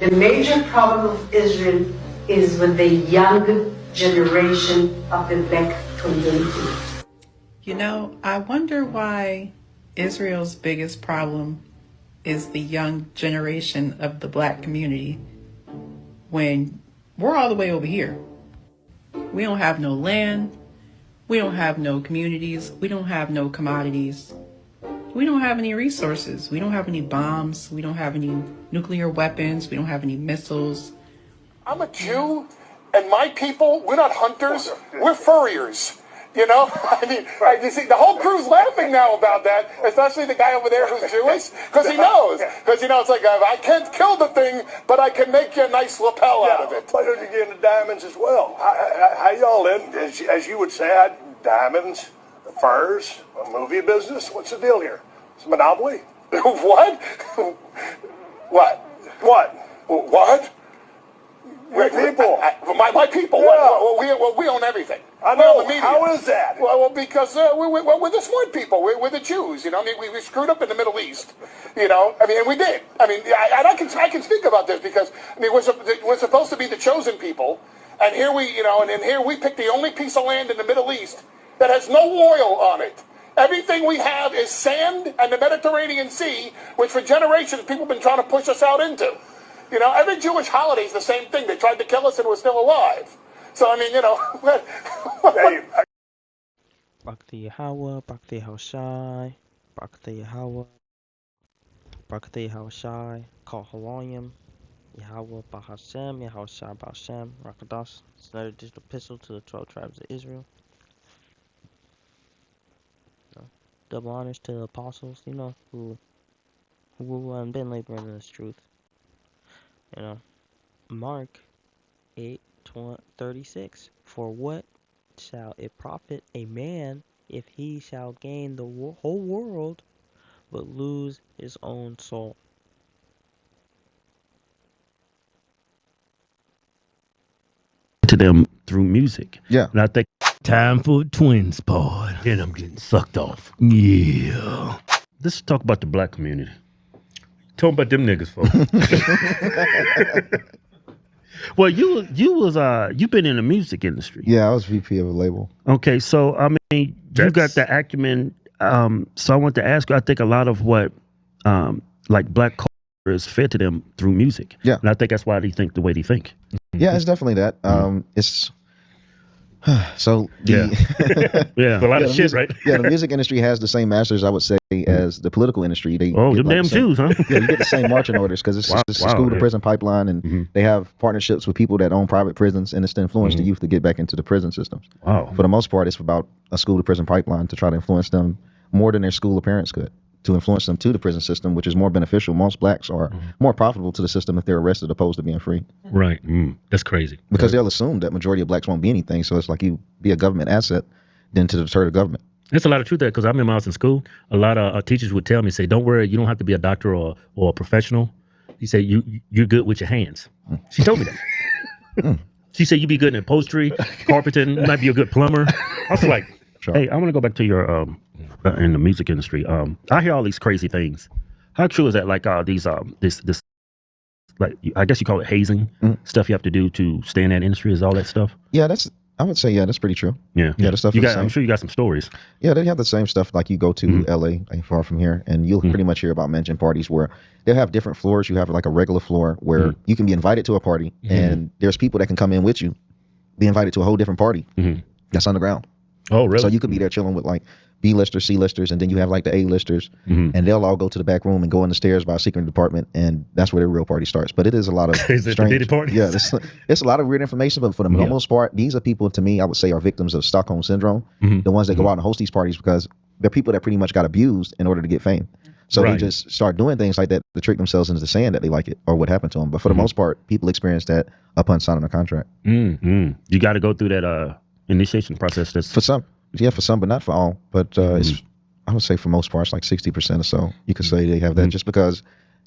The major problem of Israel is with the young generation of the black community. You know, I wonder why Israel's biggest problem is the young generation of the black community when we're all the way over here. We don't have no land. We don't have no communities. We don't have no commodities. We don't have any resources. We don't have any bombs. We don't have any nuclear weapons. We don't have any missiles. I'm a Jew, and my people, we're not hunters. We're furriers. You know, I mean, you see, the whole crew's laughing now about that, especially the guy over there who's Jewish, because he knows. Because, you know, it's like, I can't kill the thing, but I can make you a nice lapel out of it. Why don't you get into diamonds as well? How y'all in, as you would say, diamonds, furs, a movie business? What's the deal here? It's a monopoly? What? What? What? What? Your people. My people. Yeah. We own everything. I We own know. the media. How is that? Well, because we're the smart people. We're the Jews. You know, I mean, we screwed up in the Middle East. You know, I mean, and we did. I mean, I can speak about this because I mean, we're supposed to be the chosen people, and here and here we picked the only piece of land in the Middle East that has no oil on it. Everything we have is sand and the Mediterranean Sea, which for generations people have been trying to push us out into. You know, every Jewish holiday is the same thing. They tried to kill us and we're still alive. So, I mean, you know. Barakatah Yahweh, Barakatah Yahushai, Barakatah Yahweh, Barakatah Yahushai, Kol Halayim, Yahweh Bahashem, Yahushai Bahashem, Rakadas. It's another digital epistle to the 12 tribes of Israel. Double honors to the apostles, you know, who been laboring in this truth. You know, Mark 8:36. For what shall it profit a man if he shall gain the whole world but lose his own soul? To them through music. Yeah. And I think time for a twin spot. And I'm getting sucked off. Yeah. Let's talk about the black community. Talk about them niggas, folks. Well, you've been in the music industry. Yeah, I was VP of a label. Okay, so I mean, you got the acumen. So I want to ask you. I think a lot of what, like black culture is fed to them through music. Yeah, and I think that's why they think the way they think. Yeah, it's definitely that. It's so yeah, a lot of shit, music, right? Yeah, the music industry has the same masters, I would say, as the political industry. They them like damn Jews, huh? Yeah, you get the same marching orders because it's a school to prison pipeline, and they have partnerships with people that own private prisons, and it's to influence the youth to get back into the prison systems. Wow. For the most part, it's about a school to prison pipeline to try to influence them more than their school or parents could, to influence them to the prison system, which is more beneficial. Most blacks are more profitable to the system if they're arrested opposed to being free. Right. That's crazy. Because they'll assume that majority of blacks won't be anything. So it's like you be a government asset then to deter the government. There's a lot of truth there because I remember I was in school. A lot of teachers would tell me, say, don't worry, you don't have to be a doctor or a professional. He said, you're good with your hands. She told me that. She said, you be good in upholstery, carpeting, you might be a good plumber. I was like, hey, I want to go back to your in the music industry. I hear all these crazy things. How true is that? Like this like I guess you call it hazing stuff you have to do to stay in that industry. Is all that stuff? Yeah, I would say that's pretty true. Yeah, the stuff. I'm sure you got some stories. Yeah, they have the same stuff. Like you go to LA, ain't far from here, and you'll pretty much hear about mansion parties where they'll have different floors. You have like a regular floor where you can be invited to a party, and there's people that can come in with you, be invited to a whole different party that's underground. Oh, really? So you could be there chilling with like B-listers, C-listers, and then you have like the A-listers, and they'll all go to the back room and go in the stairs by a secret department, and that's where the real party starts. But it is a lot of strange parties? Yeah, it's a lot of weird information, but for the most part, these are people, to me, I would say, are victims of Stockholm Syndrome, the ones that go out and host these parties, because they're people that pretty much got abused in order to get fame. So they just start doing things like that to trick themselves into saying that they like it or what happened to them. But for the most part, people experience that upon signing a contract. You got to go through that initiation process. For some. Yeah, for some, but not for all. But it's, I would say for most parts, like 60% or so, you could say they have that just because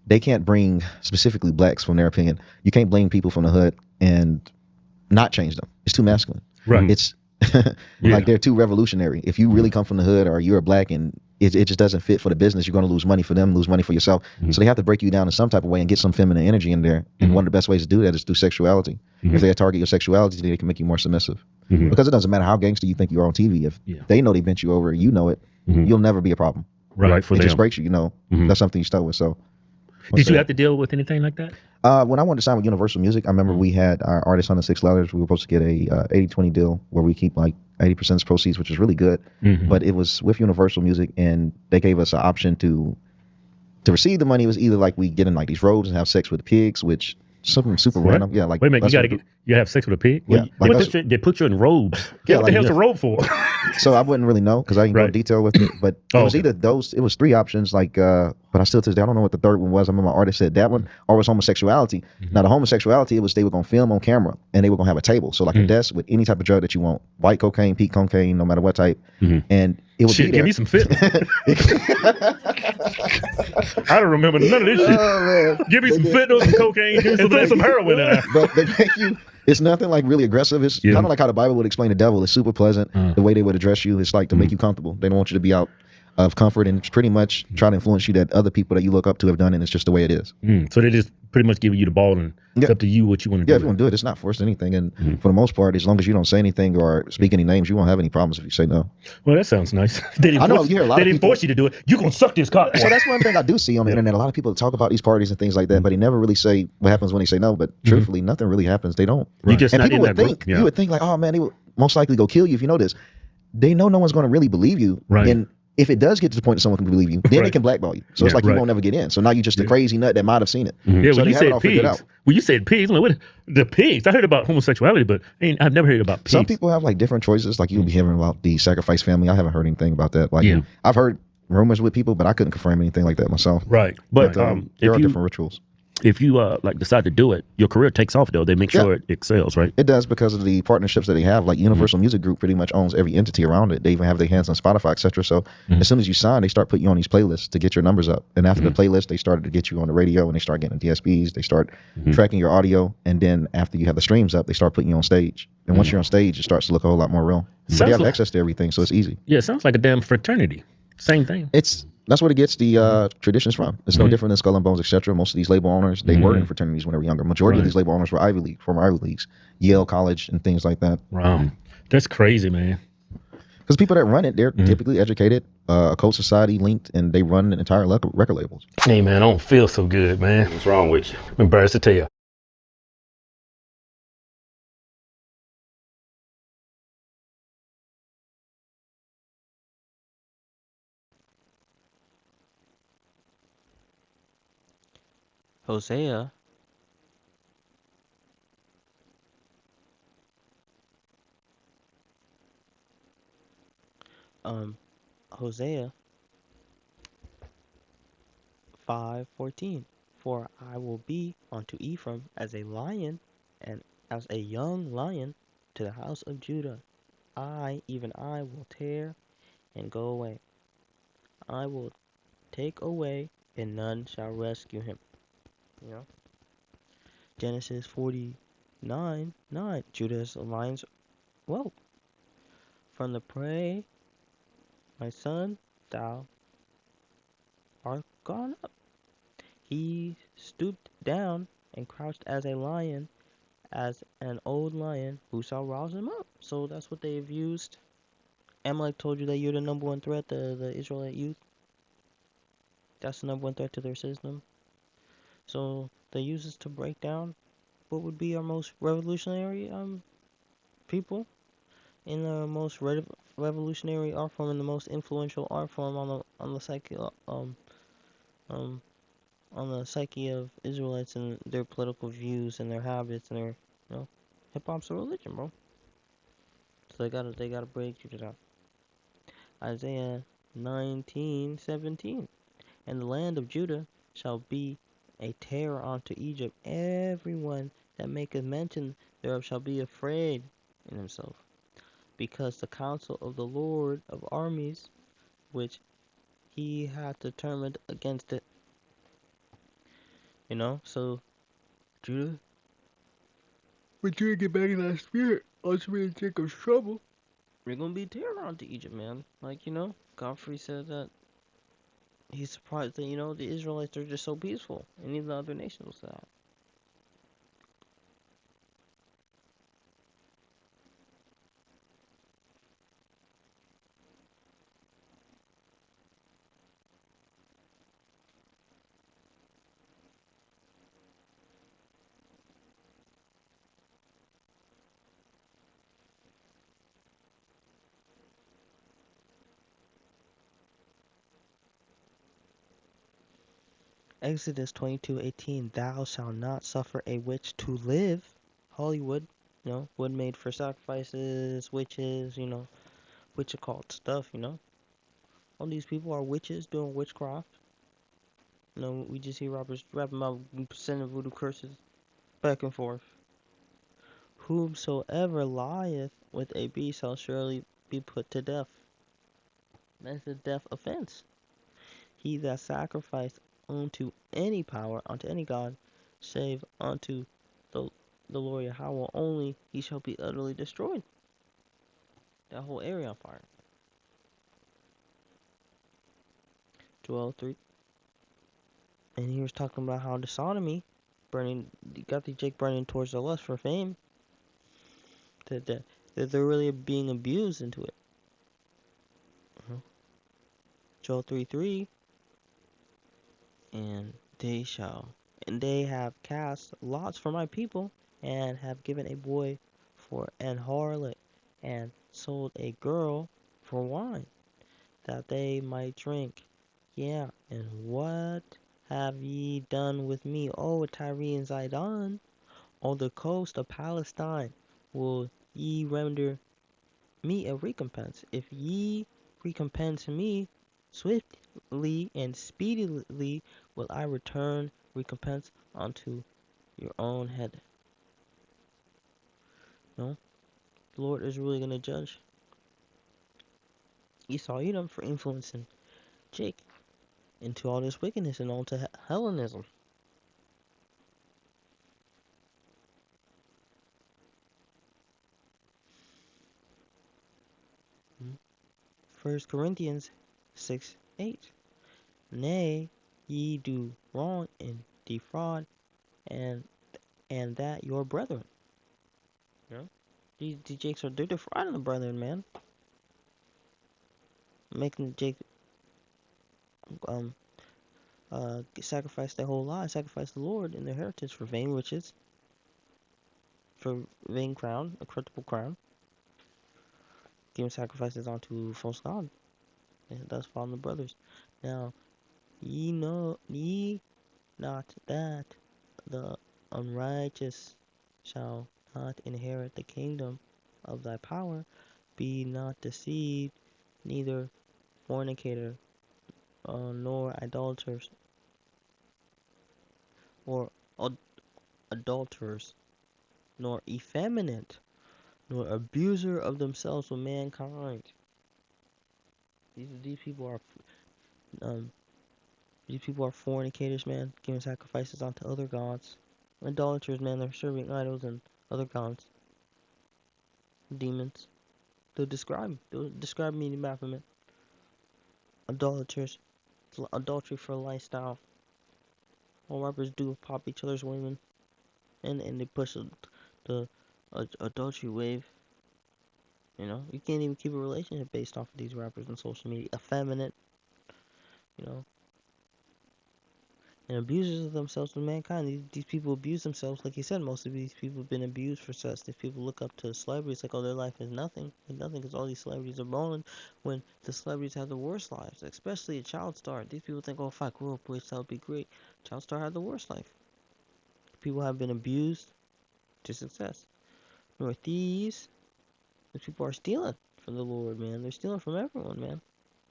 they can't bring specifically blacks, from their opinion. You can't blame people from the hood and not change them. It's too masculine. Right. It's like they're too revolutionary. If you really come from the hood or you're a black and it just doesn't fit for the business. You're going to lose money for them, lose money for yourself. So they have to break you down in some type of way and get some feminine energy in there. And one of the best ways to do that is through sexuality. If they target your sexuality, they can make you more submissive. Because it doesn't matter how gangster you think you are on TV. If they know they bent you over, you know it, you'll never be a problem. Right, for it them. just breaks you, you know. That's something you stuck with. So, Did you have to deal with anything like that? when I wanted to sign with Universal Music, I remember we had our artists on the 6 letters. We were supposed to get a 80-20 deal where we keep like 80% of proceeds, which is really good. But it was with Universal Music, and they gave us an option to receive the money. It was either like we get in like these robes and have sex with the pigs, which something super What? random. Yeah, like Wait a minute, that's you what gotta you have sex with a pig? Yeah, like They put you in robes. Yeah, What like- the hell's a robe for? So I wouldn't really know because I didn't go into Right. detail with it. But it Oh, was okay. either those. It was 3 options. Like, but I still to this day I don't know what the third one was. I remember my artist said that one, or it was homosexuality. Now the homosexuality, it was they were gonna film on camera and they were gonna have a table, so like a desk with any type of drug that you want, white cocaine, pink cocaine, no matter what type, and it would Shit, be give there. me some fit. I don't remember none of this shit. Oh, man. Give me some fentanyl, some cocaine, and some heroin in there. But they make you. It's nothing like really aggressive. It's Yeah. kind of like how the Bible would explain the devil. It's super pleasant. The way they would address you, it's like to make you comfortable. They don't want you to be out of comfort and pretty much try to influence you that other people that you look up to have done, and it's just the way it is. So they just pretty much giving you the ball, and it's Yeah. up to you what you want to Yeah, do. if you want to do it, it's not forced anything. And for the most part, as long as you don't say anything or speak any names, you won't have any problems if you say no. Well, that sounds nice. They didn't I know, force, you hear a lot they of didn't people- force you to do it. You're going to suck this cock. So that's one thing I do see on the internet. A lot of people talk about these parties and things like that, but they never really say what happens when they say no. But truthfully, nothing really happens. They don't. You just And not people in would that think, group. Yeah. you would think like, oh man, they would most likely go kill you if you know this. They know no one's going to really believe you. Right. And if it does get to the point that someone can believe you, then they Right. can blackball you. So it's Yeah, like you right. won't never get in. So now you're just a crazy nut that might have seen it. Yeah, So when they you have it said all figured pigs, out. when you said pigs, I'm like, what? The pigs? I heard about homosexuality, but I've never heard about pigs. Some people have like different choices. Like you'll be hearing about the sacrifice family. I haven't heard anything about that. Like Yeah. I've heard rumors with people, but I couldn't confirm anything like that myself. Right, but there if are you different rituals. if you like decide to do it, your career takes off though. They make sure Yeah. it excels, right? It does because of the partnerships that they have. Like Universal Music Group pretty much owns every entity around it. They even have their hands on Spotify, etc. So as soon as you sign, they start putting you on these playlists to get your numbers up. And after the playlist, they started to get you on the radio and they start getting DSPs. They start tracking your audio. And then after you have the streams up, they start putting you on stage. And once you're on stage, it starts to look a whole lot more real. But Sounds they have like- access to everything, so it's easy. Yeah, it sounds like a damn fraternity. Same thing. That's what it gets the traditions from. It's no different than Skull and Bones, etc. Most of these label owners, they were in fraternities when they were younger. Majority of Right. these label owners were former Ivy Leagues, Yale College, and things like that. Wow, that's crazy, man. Because people that run it, they're typically educated, a code society linked, and they run an entire record labels. Hey, man, I don't feel so good, man. What's wrong with you? I'm embarrassed to tell you. Hosea. Hosea 5:14. For I will be unto Ephraim as a lion, and as a young lion to the house of Judah. I, even I, will tear and go away. I will take away, and none shall rescue him. You know? Genesis 49:9. Judah's lion's whoa. From the prey, my son, thou art gone up. He stooped down and crouched as a lion, as an old lion. Who shall rouse him up? So that's what they've used. Amalek told you that you're the number one threat to the Israelite youth. That's the number one threat to their system. So they use this to break down what would be our most revolutionary people in the most revolutionary art form and the most influential art form on the psyche on the psyche of Israelites and their political views and their habits and their hip hop's a religion, bro. So they gotta break you down. Isaiah 19:17. And the land of Judah shall be a terror unto Egypt. Everyone that maketh mention thereof shall be afraid in himself, because the counsel of the Lord of armies, which he hath determined against it. So Judah, when Judah get back in that spirit, ultimately Jacob's trouble, we're gonna be terror unto Egypt, man. Godfrey said that He's surprised that, the Israelites are just so peaceful, and even the other nations will say that. Exodus 22:18, thou shalt not suffer a witch to live. Hollywood, wood made for sacrifices, witches, witch occult stuff, All these people are witches doing witchcraft. We just hear rappers rapping about sending voodoo curses back and forth. Whomsoever lieth with a beast shall surely be put to death. That's a death offense. He that sacrificed unto any power, unto any god, save unto the Lord Yahweh only, he shall be utterly destroyed. That whole area on fire. Joel 3. And he was talking about how the sodomy burning, got the Jake burning towards the lust for fame. That they're really being abused into it. Joel 3:3. And they have cast lots for my people, and have given a boy for an harlot, and sold a girl for wine, that they might drink. Yeah, and what have ye done with me, O Tyre and Zidon? On the coast of Palestine will ye render me a recompense? If ye recompense me, swiftly and speedily will I return recompense unto your own head. No, the Lord is really going to judge Esau Edom for influencing Jake into all this wickedness and all to Hellenism. First Corinthians 6:8. Nay, ye do wrong and defraud, and that your brethren. These Jakes they're defrauding the brethren, man. Making Jake sacrifice their whole lives, sacrifice the Lord and their heritage for vain riches, for vain crown, a corruptible crown, giving sacrifices unto false God, and thus fallen the brothers. Now, ye not that the unrighteous shall not inherit the kingdom of thy power. Be not deceived, neither fornicator, nor idolaters, or adulterers, nor effeminate, nor abuser of themselves with mankind. These people are fornicators, man, giving sacrifices unto other gods. Idolaters, man, they're serving idols and other gods, demons. They'll describe me in Baphomet. Idolaters, adultery for a lifestyle. All rappers do pop each other's women, and they push the adultery wave. You can't even keep a relationship based off of these rappers on social media. Effeminate, and abusers of themselves with mankind. These people abuse themselves, like you said. Most of these people have been abused for such. These people look up to celebrities like, oh, their life is nothing, because all these celebrities are balling, when the celebrities have the worst lives, especially a child star. These people think, oh, if I grew up rich, that would be great. Child star had the worst life. People have been abused to success. Nor thieves. These people are stealing from the Lord, man. They're stealing from everyone, man.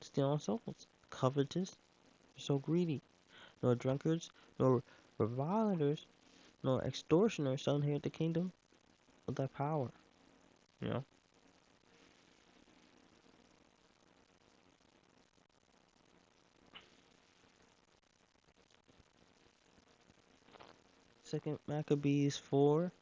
Stealing souls. Covetous. They're so greedy. Nor drunkards, nor revilators, nor extortioners shall inherit the kingdom of thy power. 2 Maccabees 4.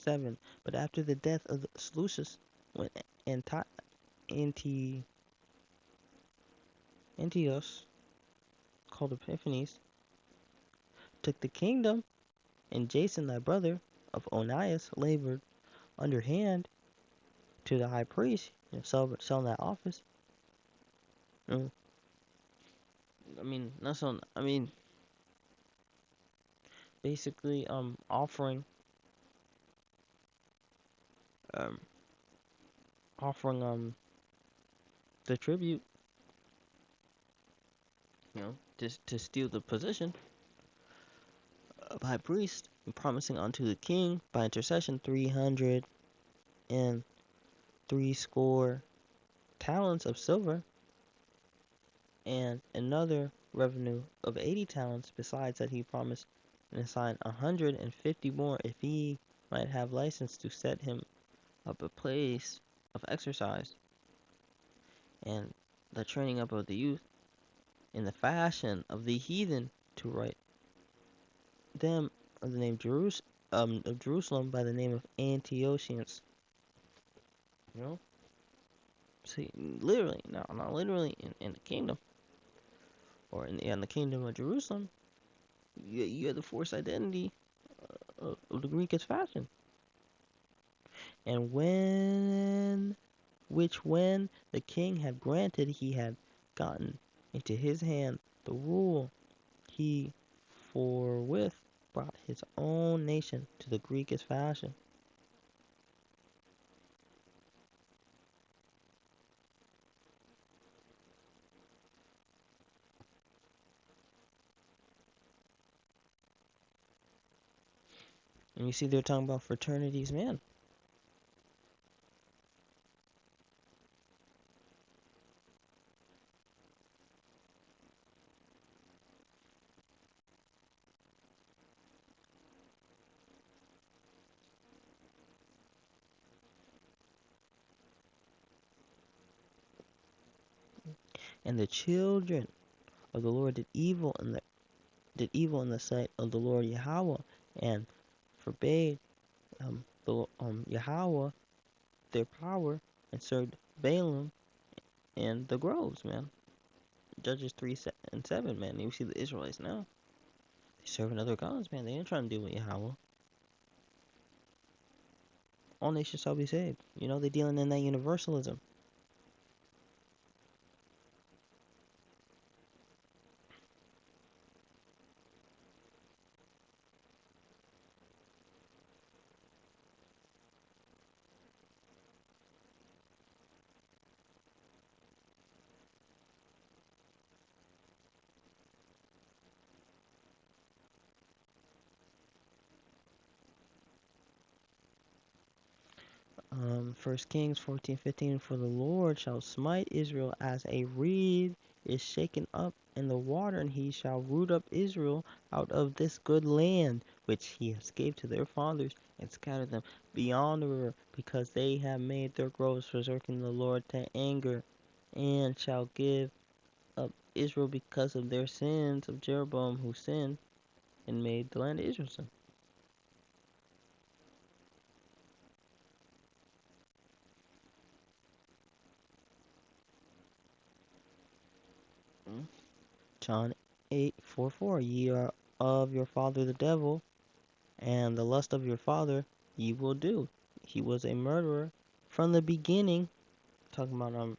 7. But after the death of Seleucus, when Anti Antiochus, called Epiphanes, took the kingdom, and Jason, thy brother, of Onias, labored underhand to the high priest, selling that office. I mean, not so. I mean, basically, offering, um, the tribute, to steal the position of high priest, and promising unto the king by intercession 360 talents of silver, and another revenue of 80 talents, besides that he promised and assigned 150 more if he might have license to set him up a place of exercise, and the training up of the youth in the fashion of the heathen, to write them of the name of Jerusalem by the name of Antiochians. See, literally, not literally in the kingdom, or in the kingdom of Jerusalem, you have the forced identity of the Greekish fashion. And when the king had granted, he had gotten into his hand the rule, he forthwith brought his own nation to the Greekish fashion. And you see, they're talking about fraternities, man. And the children of the Lord did evil in the sight of the Lord Yahweh, and forbade Yahweh their power, and served Balaam and the groves, man. Judges 3:7, man. You see the Israelites now. They serving other gods, man. They ain't trying to deal with Yahweh. All nations shall be saved. They dealing in that universalism. First Kings 14:15. For the Lord shall smite Israel as a reed is shaken up in the water, and he shall root up Israel out of this good land which he has gave to their fathers, and scatter them beyond the river, because they have made their groves provoking the Lord to anger, and shall give up Israel because of their sins of Jeroboam, who sinned and made the land of Israel sin. John 8:4. Ye are of your father the devil, and the lust of your father ye will do. He was a murderer from the beginning. Talking about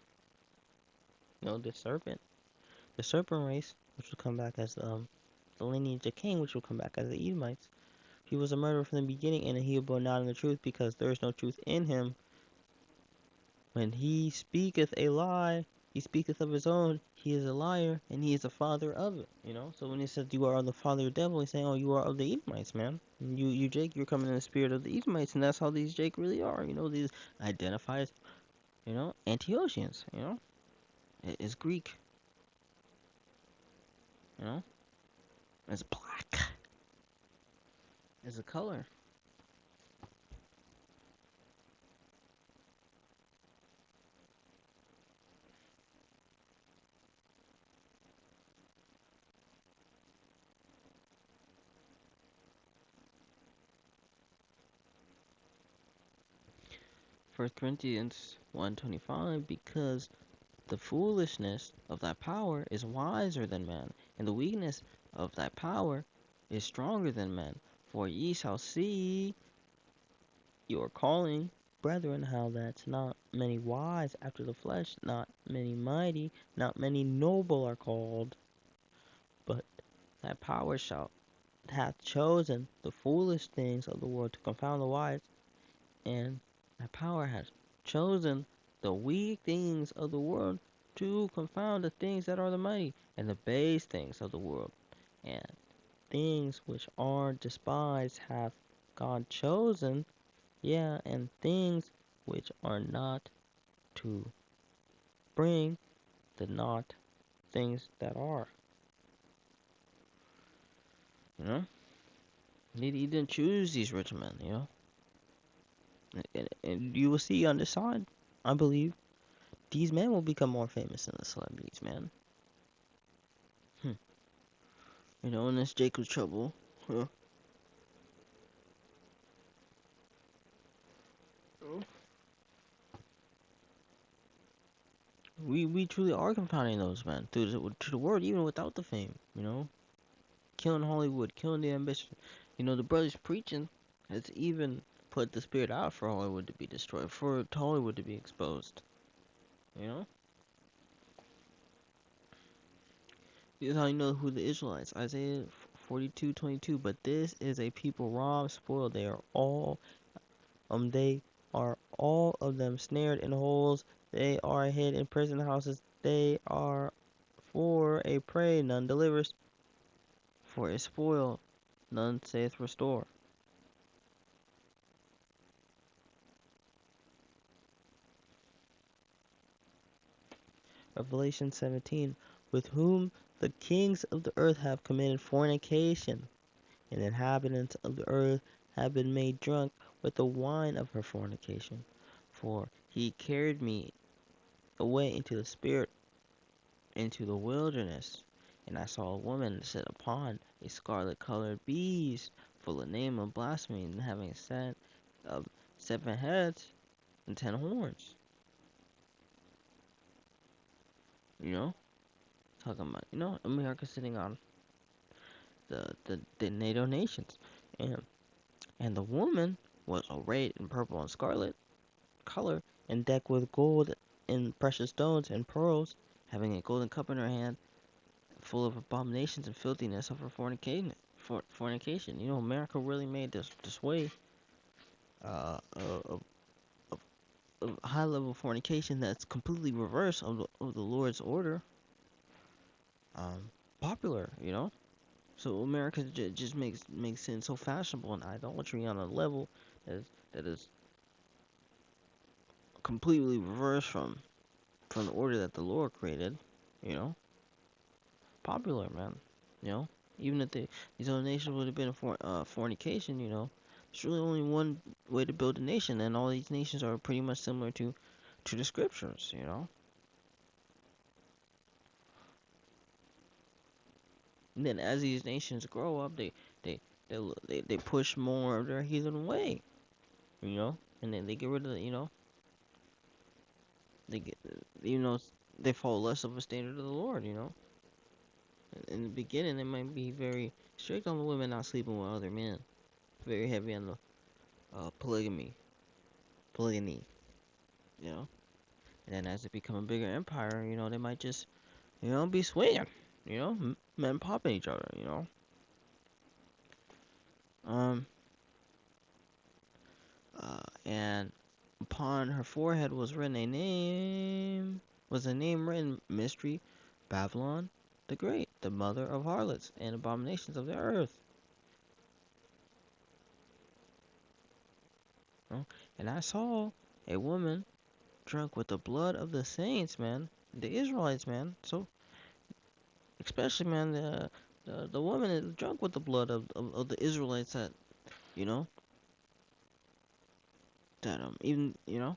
the serpent race, which will come back as the lineage of Cain, which will come back as the Edomites. He was a murderer from the beginning, and he abode not in the truth, because there is no truth in him. When he speaketh a lie, he speaketh of his own. He is a liar, and he is the father of it. So when he says you are the father of the devil, he's saying, oh, you are of the Edomites, man. You Jake, you're coming in the spirit of the Edomites, and that's how these Jake really are. These identifies, Antiochians. It's Greek. It's black. It's a color. First Corinthians 1:25, because the foolishness of thy power is wiser than man, and the weakness of thy power is stronger than men. For ye shall see your calling, brethren, how that not many wise after the flesh, not many mighty, not many noble are called, but thy power hath chosen the foolish things of the world to confound the wise, and thy power hath chosen the weak things of the world to confound the things that are the mighty, and the base things of the world, and things which are despised hath God chosen, yeah, and things which are not, to bring the not things that are. You know? He didn't choose these rich men, you know? And you will see on this side, I believe, these men will become more famous than the celebrities, man. You know, and it's Jacob's trouble. Huh. We truly are confounding those men to the word, even without the fame, you know? Killing Hollywood, killing the ambition. You know, the brothers preaching has even put the spirit out for Hollywood to be destroyed, for Hollywood to be exposed. You know? This is how you know who the Israelites. Isaiah 42:22. But this is a people robbed, spoiled. They are all of them snared in holes. They are hid in prison houses. They are for a prey, none delivers. For a spoil, none saith restore. Revelation 17, with whom the kings of the earth have committed fornication, and the inhabitants of the earth have been made drunk with the wine of her fornication. For he carried me away into the spirit, into the wilderness, and I saw a woman sit upon a scarlet-colored beast, full of name of blasphemy, and having a set of 7 heads and 10 horns. You know? Talking about, you know, America sitting on the NATO nations. And the woman was arrayed in purple and scarlet color, and decked with gold and precious stones and pearls, having a golden cup in her hand, full of abominations and filthiness of her fornication. You know, America really made this way of high level fornication that's completely reverse of the Lord's order. Popular, you know. So America just makes sin so fashionable, and idolatry on a level that is completely reversed from the order that the Lord created. You know, popular, man. You know, even if these other nations would have been fornication, you know, there's really only one way to build a nation, and all these nations are pretty much similar to the scriptures. You know. And then as these nations grow up, they push more of their heathen way, you know, and then they get rid of the, you know, they get, you know, they follow less of a standard of the Lord, you know. In the beginning, they might be very strict on the women not sleeping with other men, very heavy on the polygamy, you know. And then as they become a bigger empire, you know, they might just, you know, be swinging, you know, men popping each other, you know. And upon her forehead was written a name written, Mystery, Babylon the Great, the mother of harlots and abominations of the earth. And I saw a woman drunk with the blood of the saints, man, the Israelites, man. So, especially, man, the woman is drunk with the blood of the Israelites that, you know, that even, you know,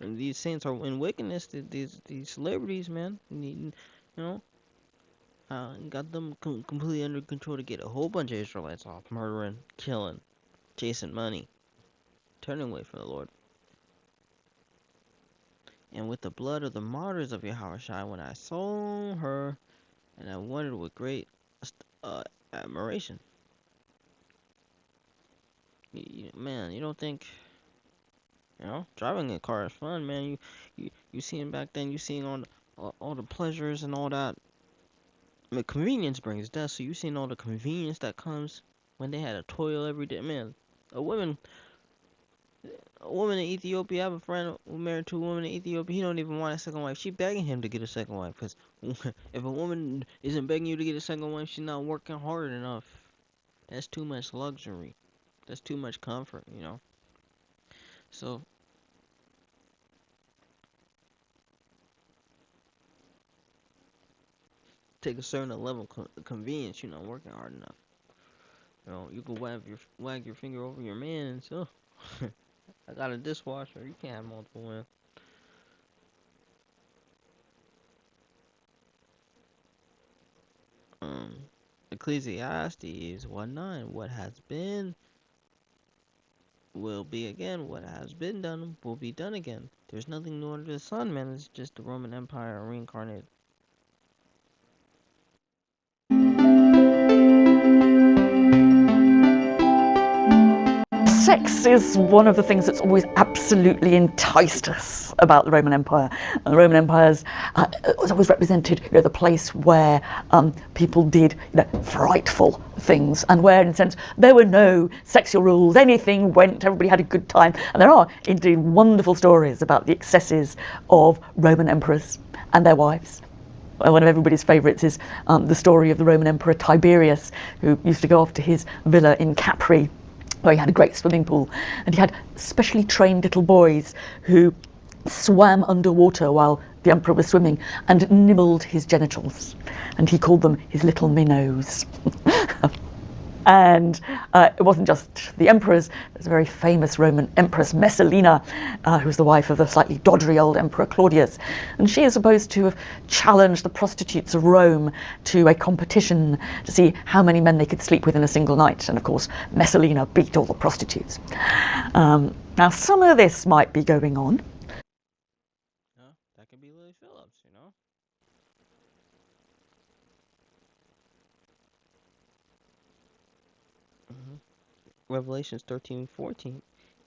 and these saints are in wickedness. These celebrities, man, you know, got them completely under control to get a whole bunch of Israelites off, murdering, killing, chasing money, turning away from the Lord. and with the blood of the martyrs of Yahushua, when I saw her, and I wondered with great admiration. Man, you don't think, driving a car is fun, man. You seeing back then, you seeing all the pleasures and all that. I mean, convenience brings death, so you seen all the convenience that comes when they had to toil every day. Man, a woman in Ethiopia, I have a friend who married to a woman in Ethiopia. He don't even want a second wife. She begging him to get a second wife, because if a woman isn't begging you to get a second wife, she's not working hard enough. That's too much luxury. That's too much comfort, So, take a certain level of convenience, working hard enough. You can wag your finger over your man and so, I got a dishwasher. You can't have multiple men. Ecclesiastes 1:9. What has been will be again. What has been done will be done again. There's nothing new under the sun, man. It's just the Roman Empire reincarnated. Sex is one of the things that's always absolutely enticed us about the Roman Empire. And the Roman Empire was always represented, the place where people did frightful things, and where, in a sense, there were no sexual rules. Anything went. Everybody had a good time. And there are indeed wonderful stories about the excesses of Roman emperors and their wives. One of everybody's favourites is the story of the Roman Emperor Tiberius, who used to go off to his villa in Capri, where he had a great swimming pool, and he had specially trained little boys who swam underwater while the emperor was swimming and nibbled his genitals, and he called them his little minnows. And it wasn't just the emperors. There's a very famous Roman empress, Messalina, who was the wife of the slightly doddery old emperor Claudius. And she is supposed to have challenged the prostitutes of Rome to a competition to see how many men they could sleep with in a single night. And of course, Messalina beat all the prostitutes. Now, some of this might be going on. That could be Lily Phillips, Revelations 13:14,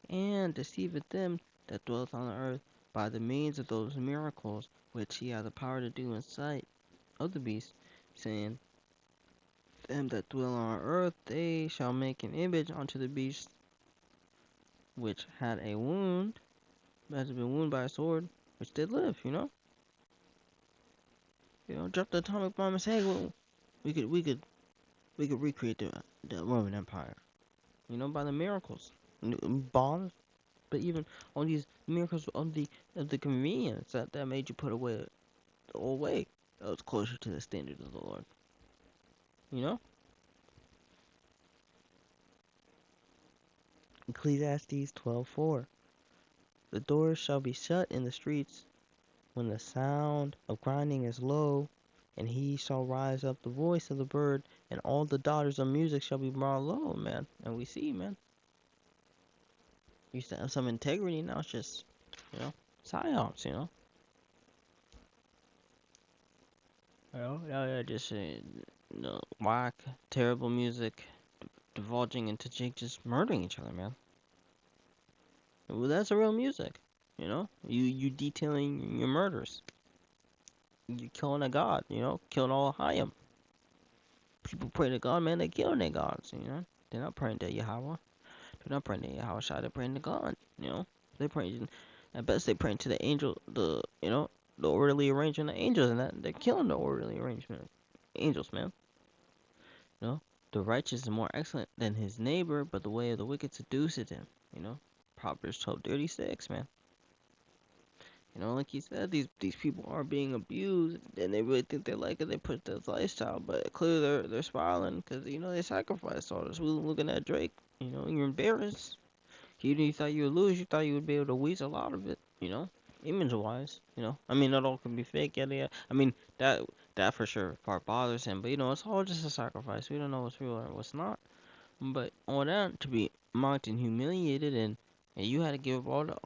and deceiveth them that dwelleth on the earth by the means of those miracles which he hath the power to do in sight of the beast, saying, them that dwell on earth, they shall make an image unto the beast, which had a wound, has been wounded by a sword, which did live, drop the atomic bomb and say, hey, well, we could recreate the Roman Empire. By the miracles, bombs, but even all these miracles of the convenience that made you put away the old way that was closer to the standard of the Lord. Ecclesiastes 12:4. The doors shall be shut in the streets when the sound of grinding is low, and he shall rise up the voice of the bird, and all the daughters of music shall be brought low, man. And we see, man. Used to have some integrity, now it's just, psyops, Now just, whack, terrible music, divulging into just murdering each other, man. Well, that's a real music, You detailing your murders. You're killing a god, killing all of Hayim. People pray to God, man, they're killing their gods, They're not praying to Yahweh. They're not praying to Yahweh, they're praying to God, They're praying, at best they're praying to the angel, the orderly arrangement of angels, and that they're killing the orderly arrangement of angels, man. The righteous is more excellent than his neighbor, but the way of the wicked seduces him, Proverbs 12:36, man. Like you said, these people are being abused, and they really think they like it. They put this lifestyle, but clearly they're spiraling because they sacrificed all this. We were looking at Drake. You're embarrassed. You thought you would lose. You thought you would be able to weasel out of it. Image-wise. I mean, not all can be fake. Yeah. I mean, that for sure part bothers him. But it's all just a sacrifice. We don't know what's real or what's not. But all that to be mocked and humiliated, and you had to give up all the,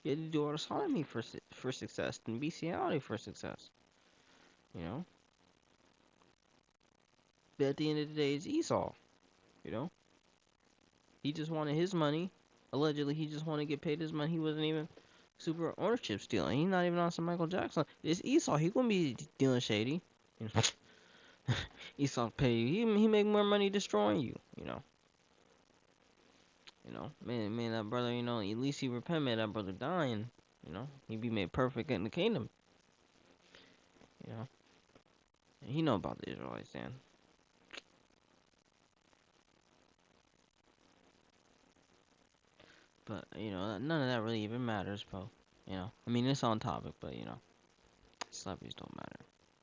you You had to do autonomy for success and bestiality for success. You know? But at the end of the day, it's Esau. You know? He just wanted his money. Allegedly, he just wanted to get paid his money. He wasn't even super ownership stealing. He's not even on some Michael Jackson. It's Esau. He gonna be dealing shady. You know? Esau pay you. He make more money destroying you. You know? You know, man, that brother, you know, at least he repent, man, that brother dying, you know, he be made perfect in the kingdom, you know, and he know about the Israelites, man. But, you know, none of that really even matters, bro, you know, I mean, it's on topic, but, you know, celebrities don't matter,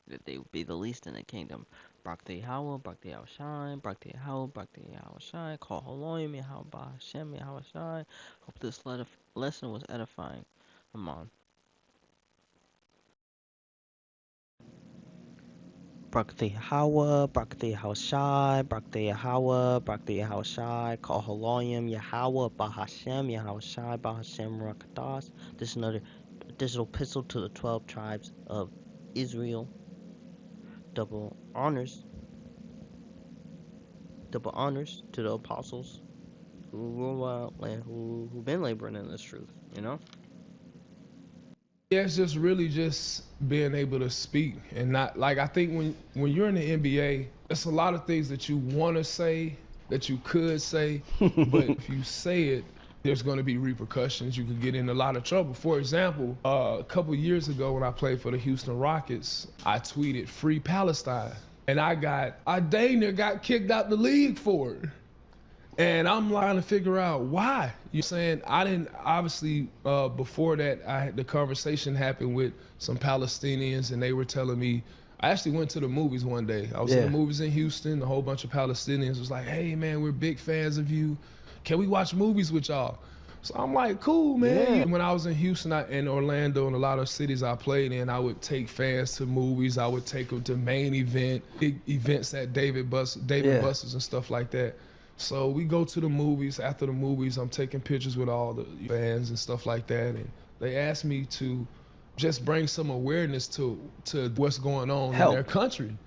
that they would be the least in the kingdom. Barak the Yahweh, Barak the Yahushai, Barak the Yahweh, Barak the Yahushai, Call Haloim, Yahweh Hashem, Yahushai. Hope this lesson was edifying. Come on. Barak the Yahweh, Barak the Yahushai, Barak the Yahweh, Barak the Yahushai, Call Haloim, Yahweh, Bahashem, Yahushai, Bahashem, Rakadas. This is another digital epistle to the 12 tribes of Israel. Double honors to the apostles who've been laboring in this truth, you know? Yeah, it's just really just being able to speak and not like I think when you're in the NBA, there's a lot of things that you want to say that you could say, but if you say it, there's going to be repercussions. You could get in a lot of trouble. For example, a couple years ago when I played for the Houston Rockets, I tweeted "Free Palestine," and I dang near got kicked out the league for it. And I'm trying to figure out why. You're saying I didn't, obviously, before that, the conversation happened with some Palestinians, and they were telling me, I actually went to the movies one day. I was in the movies in Houston. A whole bunch of Palestinians was like, hey, man, we're big fans of you. Can we watch movies with y'all? So I'm like, cool, man. Yeah. When I was in Houston and Orlando and a lot of cities I played in, I would take fans to movies. I would take them to main big events at David Buster's and stuff like that. So we go to the movies. After the movies, I'm taking pictures with all the fans and stuff like that. And they asked me to just bring some awareness to what's going on in their country.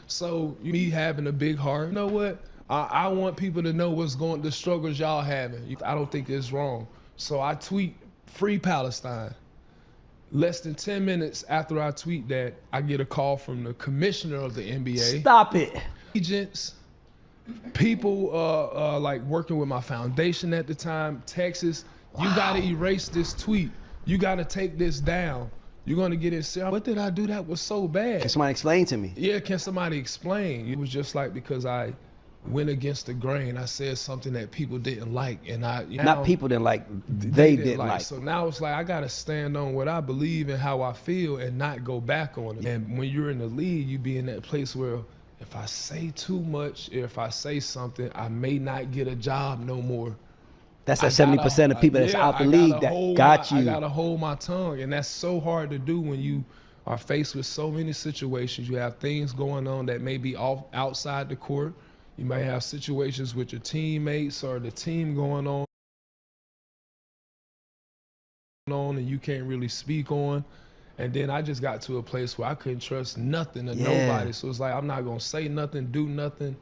So me having a big heart, you know what? I want people to know the struggles y'all having. I don't think it's wrong. So I tweet "Free Palestine." Less than 10 minutes after I tweet that, I get a call from the commissioner of the NBA. Stop it. Agents. People like working with my foundation at the time, Texas, you gotta erase this tweet. You gotta take this down. You're gonna get it. What did I do that was so bad? Can somebody explain to me? Yeah, can somebody explain? It was just like because I went against the grain. I said something that people didn't like, and not people didn't like, they didn't like. So now it's like I gotta stand on what I believe and how I feel and not go back on it. And when you're in the league, you be in that place where if I say too much, if I say something, I may not get a job no more. That's that 70% of people that's out the league that got you. I gotta hold my tongue, and that's so hard to do when you are faced with so many situations. You have things going on that may be outside the court. You may have situations with your teammates or the team going on and you can't really speak on. And then I just got to a place where I couldn't trust nothing or nobody. So it's like, I'm not going to say nothing, do nothing.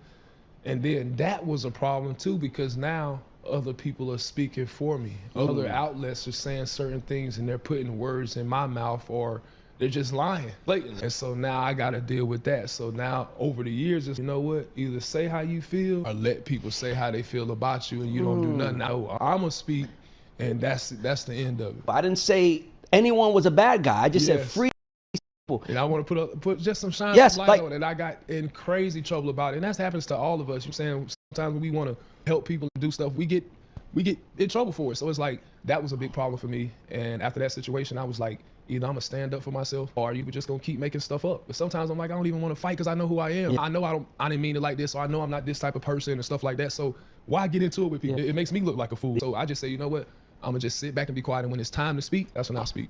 And then that was a problem too, because now other people are speaking for me. Other outlets are saying certain things and they're putting words in my mouth or they're just lying blatantly. And so now I got to deal with that. So now over the years, you know what? Either say how you feel or let people say how they feel about you and you don't do nothing. Now I'm going to speak and that's the end of it. But I didn't say anyone was a bad guy. I just said free people. And I want to put just some shine light on it. I got in crazy trouble about it. And that happens to all of us. You're saying sometimes when we want to help people do stuff, we get in trouble for it. So it's like, that was a big problem for me. And after that situation, I was like, either I'm going to stand up for myself or you were just going to keep making stuff up. But sometimes I'm like, I don't even want to fight because I know who I am. Yeah. I know I didn't mean it like this, or I know I'm not this type of person and stuff like that. So why get into it with people? It makes me look like a fool. So I just say, you know what? I'm going to just sit back and be quiet. And when it's time to speak, that's when I'll speak.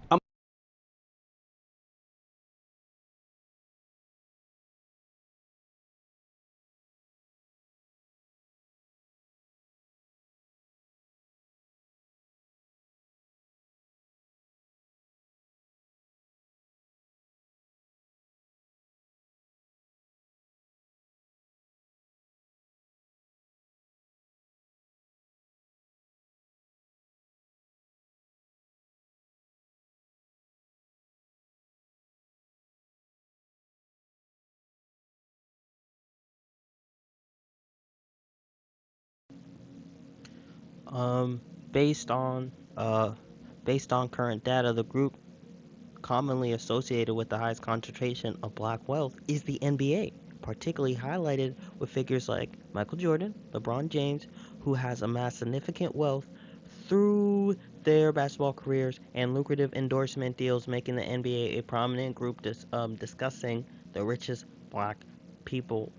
Based on current data, the group commonly associated with the highest concentration of black wealth is the NBA, particularly highlighted with figures like Michael Jordan, LeBron James, who has amassed significant wealth through their basketball careers and lucrative endorsement deals, making the NBA a prominent group discussing the richest black people.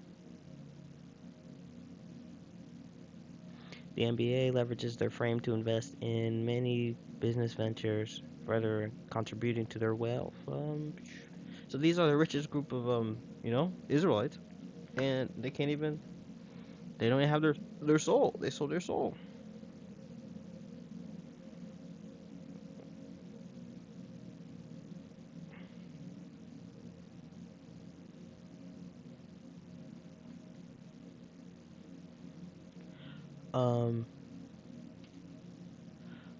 The NBA leverages their fame to invest in many business ventures, further contributing to their wealth. So these are the richest group of Israelites, and they don't even have their soul. They sold their soul.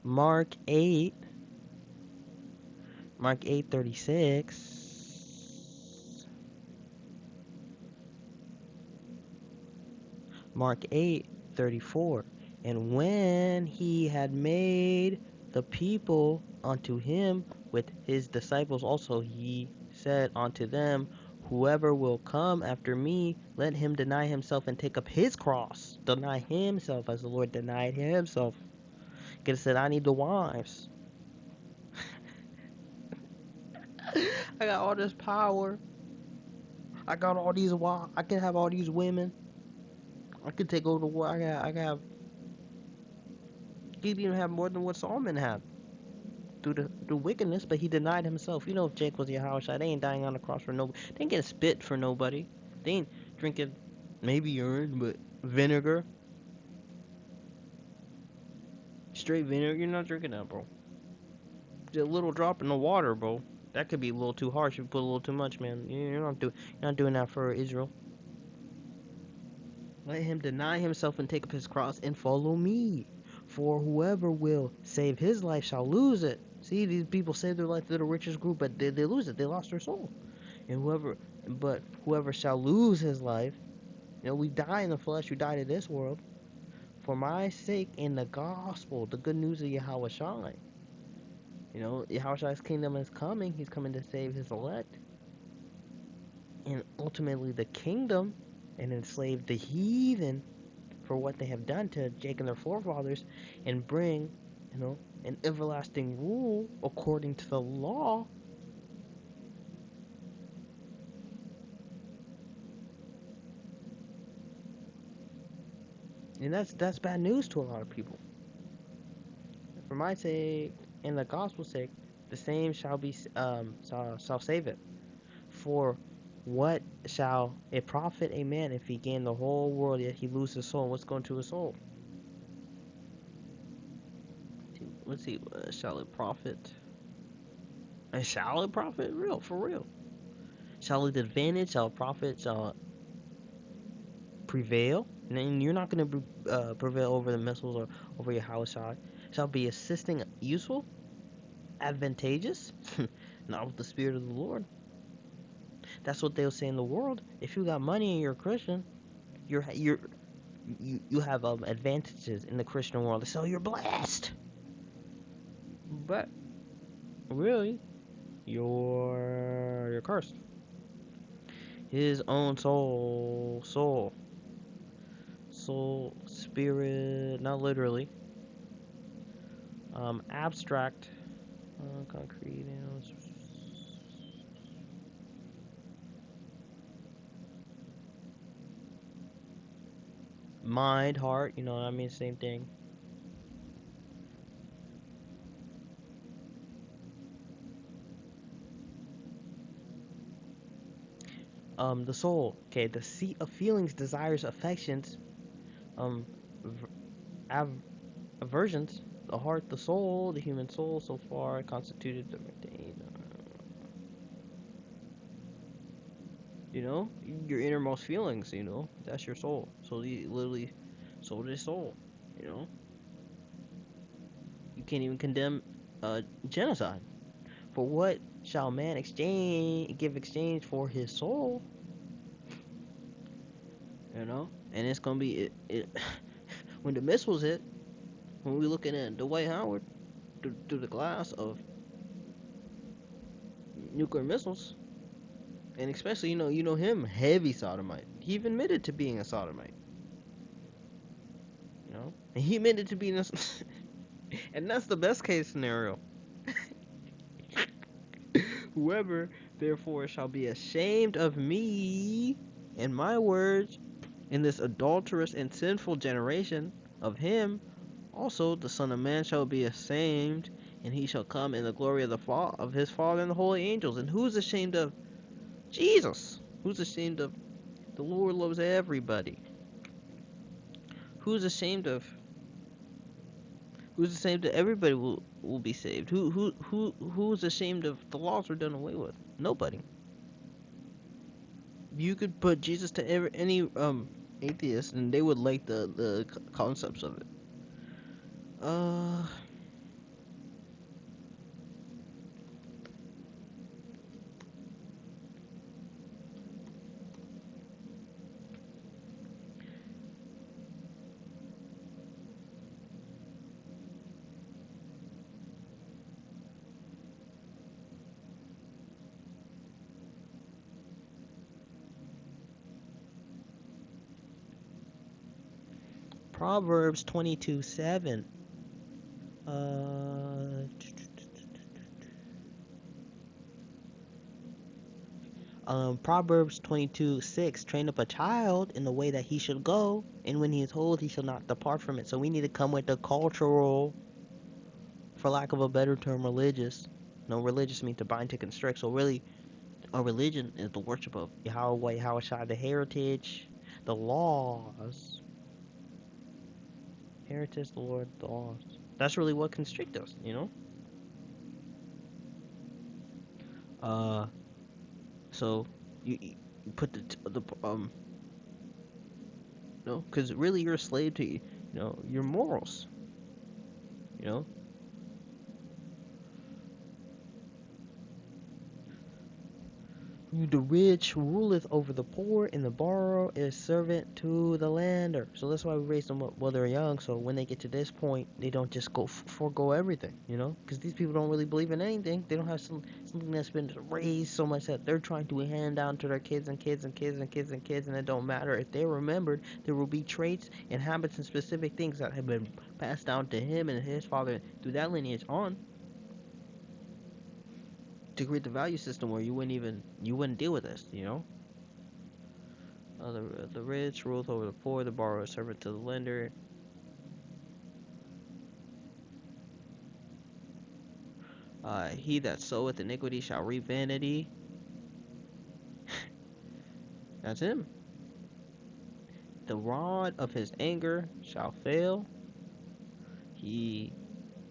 Mark 8:36. Mark 8:34. And when he had made the people unto him with his disciples also, he said unto them, whoever will come after me, let him deny himself and take up his cross. Deny himself as the Lord denied himself. Could have said, I need the wives. I got all this power. I got all these wives. I can have all these women. I could take over the world. I can have. He didn't even have more than what Solomon had through the wickedness, but he denied himself. You know, if Jake was Yahushua, they ain't dying on the cross for nobody. They ain't getting spit for nobody. They ain't drinking maybe urine, but vinegar. Straight vinegar. You're not drinking that, bro. Just a little drop in the water, bro. That could be a little too harsh if you put a little too much, man. You're not doing that for Israel. Let him deny himself and take up his cross and follow me. For whoever will save his life shall lose it. See, these people save their life to the richest group, but they lose it. They lost their soul. And whoever shall lose his life, we die in the flesh, we die to this world. For my sake in the gospel, the good news of Yahweh Shai. Yahweh's kingdom is coming. He's coming to save his elect. And ultimately the kingdom, and enslave the heathen for what they have done to Jacob and their forefathers, and bring, an everlasting rule according to the law. And that's bad news to a lot of people. For my sake and the gospel's sake, the same shall save it. For what shall it profit a man if he gain the whole world yet he lose his soul? What's going to his soul? Let's see. Shall it profit? And shall it profit? For real. Shall it advantage? Shall it profit? Shall it prevail? And you're not going to prevail over the missiles or over your house shot. Shall be assisting useful? Advantageous? Not with the Spirit of the Lord. That's what they'll say in the world. If you got money and you're a Christian, you have advantages in the Christian world. So you're blessed. But really, you're cursed. His own soul, spirit, not literally. Abstract, concrete, mind, heart, what I mean, same thing. The soul, okay, the seat of feelings, desires, affections, aversions, the heart, the soul, the human soul, so far constituted the your innermost feelings, that's your soul. So literally, soul to soul, you can't even condemn genocide. For what shall man give exchange for his soul? And it's gonna be it when the missiles hit. when we're looking at Dwight Howard through the glass of nuclear missiles, and especially you know him, heavy sodomite. He even admitted to being a sodomite. You know, and he admitted to being a, and that's the best case scenario. Whoever therefore shall be ashamed of me and my words in this adulterous and sinful generation, of him also the Son of Man shall be ashamed, and he shall come in the glory of of his Father and the holy angels. And who's ashamed of? Jesus. Who's ashamed of? The Lord loves everybody. Who's ashamed of? Who's ashamed that everybody will be saved? Who's ashamed of the laws were done away with? Nobody. You could put Jesus to any atheist, and they would like the concepts of it. Proverbs 22:7. Proverbs 22:6. Train up a child in the way that he should go, and when he is old, he shall not depart from it. So we need to come with the cultural, for lack of a better term, religious. No, religious means to bind, to constrict. So really, a religion is the worship of Yahweh, Yahweh, the heritage, the laws. Heritage, the Lord, the laws. That's really what constrict us, you know? So you put no, because really you're a slave to, your morals, you know? The rich ruleth over the poor, and the borrower is servant to the lender. So that's why we raise them up while they're young, so when they get to this point, they don't just forego everything, you know? Because these people don't really believe in anything. They don't have something that's been raised so much that they're trying to hand down to their kids and kids and kids and kids and kids, and it don't matter. If they're remembered, there will be traits and habits and specific things that have been passed down to him and his father through that lineage on, to create the value system where you wouldn't deal with this, you know? The rich ruleth over the poor, the borrower is servant to the lender. He that soweth iniquity shall reap vanity. That's him. The rod of his anger shall fail. He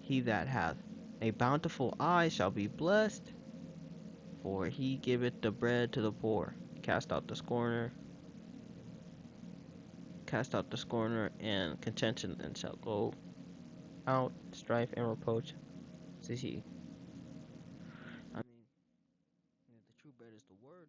that hath a bountiful eye shall be blessed. For he giveth the bread to the poor. Cast out the scorner and contention, and shall go out strife and reproach. See, I mean, the true bread is the word.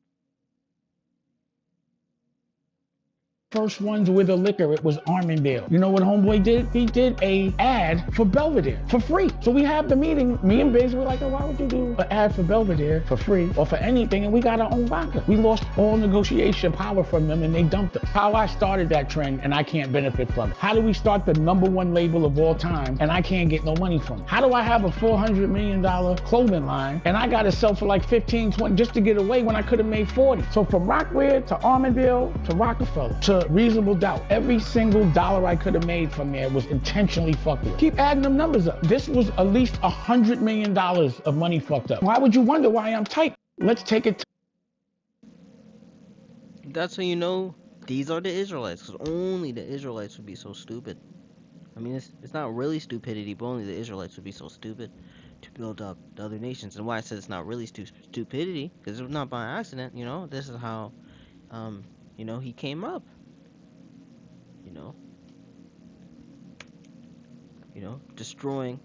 First ones with the liquor, it was Armandale. You know what homeboy did? He did a ad for Belvedere for free. So we have the meeting, me and Biz were like, oh, why would you do an ad for Belvedere for free or for anything? And we got our own vodka. We lost all negotiation power from them, and they dumped us. How I started that trend and I can't benefit from it. How do we start the #1 label of all time and I can't get no money from it? How do I have a $400 million clothing line and I got to sell for like 15, 20 just to get away when I could have made 40? So from Rockwear to Armandale to Rockefeller to Reasonable Doubt, every single dollar I could have made from there was intentionally fucked with. Keep adding them numbers up. This was at least $100 million of money fucked up. Why would you wonder why I'm tight? Let's take it. That's how you know these are the Israelites, because only the Israelites would be so stupid. I mean, it's not really stupidity, but only the Israelites would be so stupid to build up the other nations. And why I said it's not really stupidity, because it was not by accident, you know? This is how, he came up. Destroying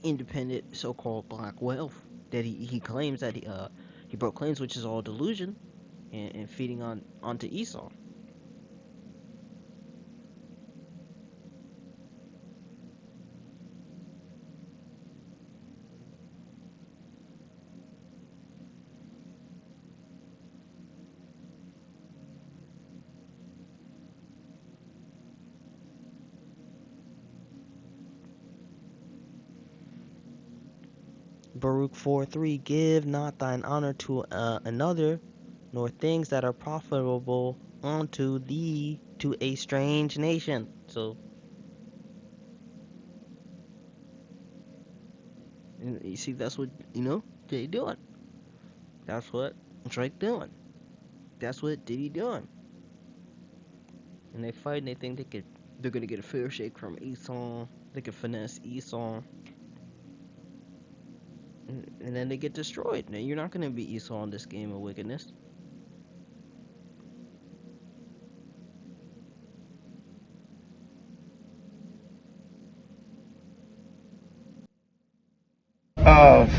independent so-called black wealth that he claims that he broke claims, which is all delusion and feeding onto Esau. Baruch 4:3, give not thine honor to another, nor things that are profitable unto thee to a strange nation. So, and you see, that's what, they doing. That's what Drake doing. That's what Diddy doing. And they fight and they think they're gonna get a fair shake from Esau. They can finesse Esau. And then they get destroyed. Now, you're not gonna beat Esau in this game of wickedness. Of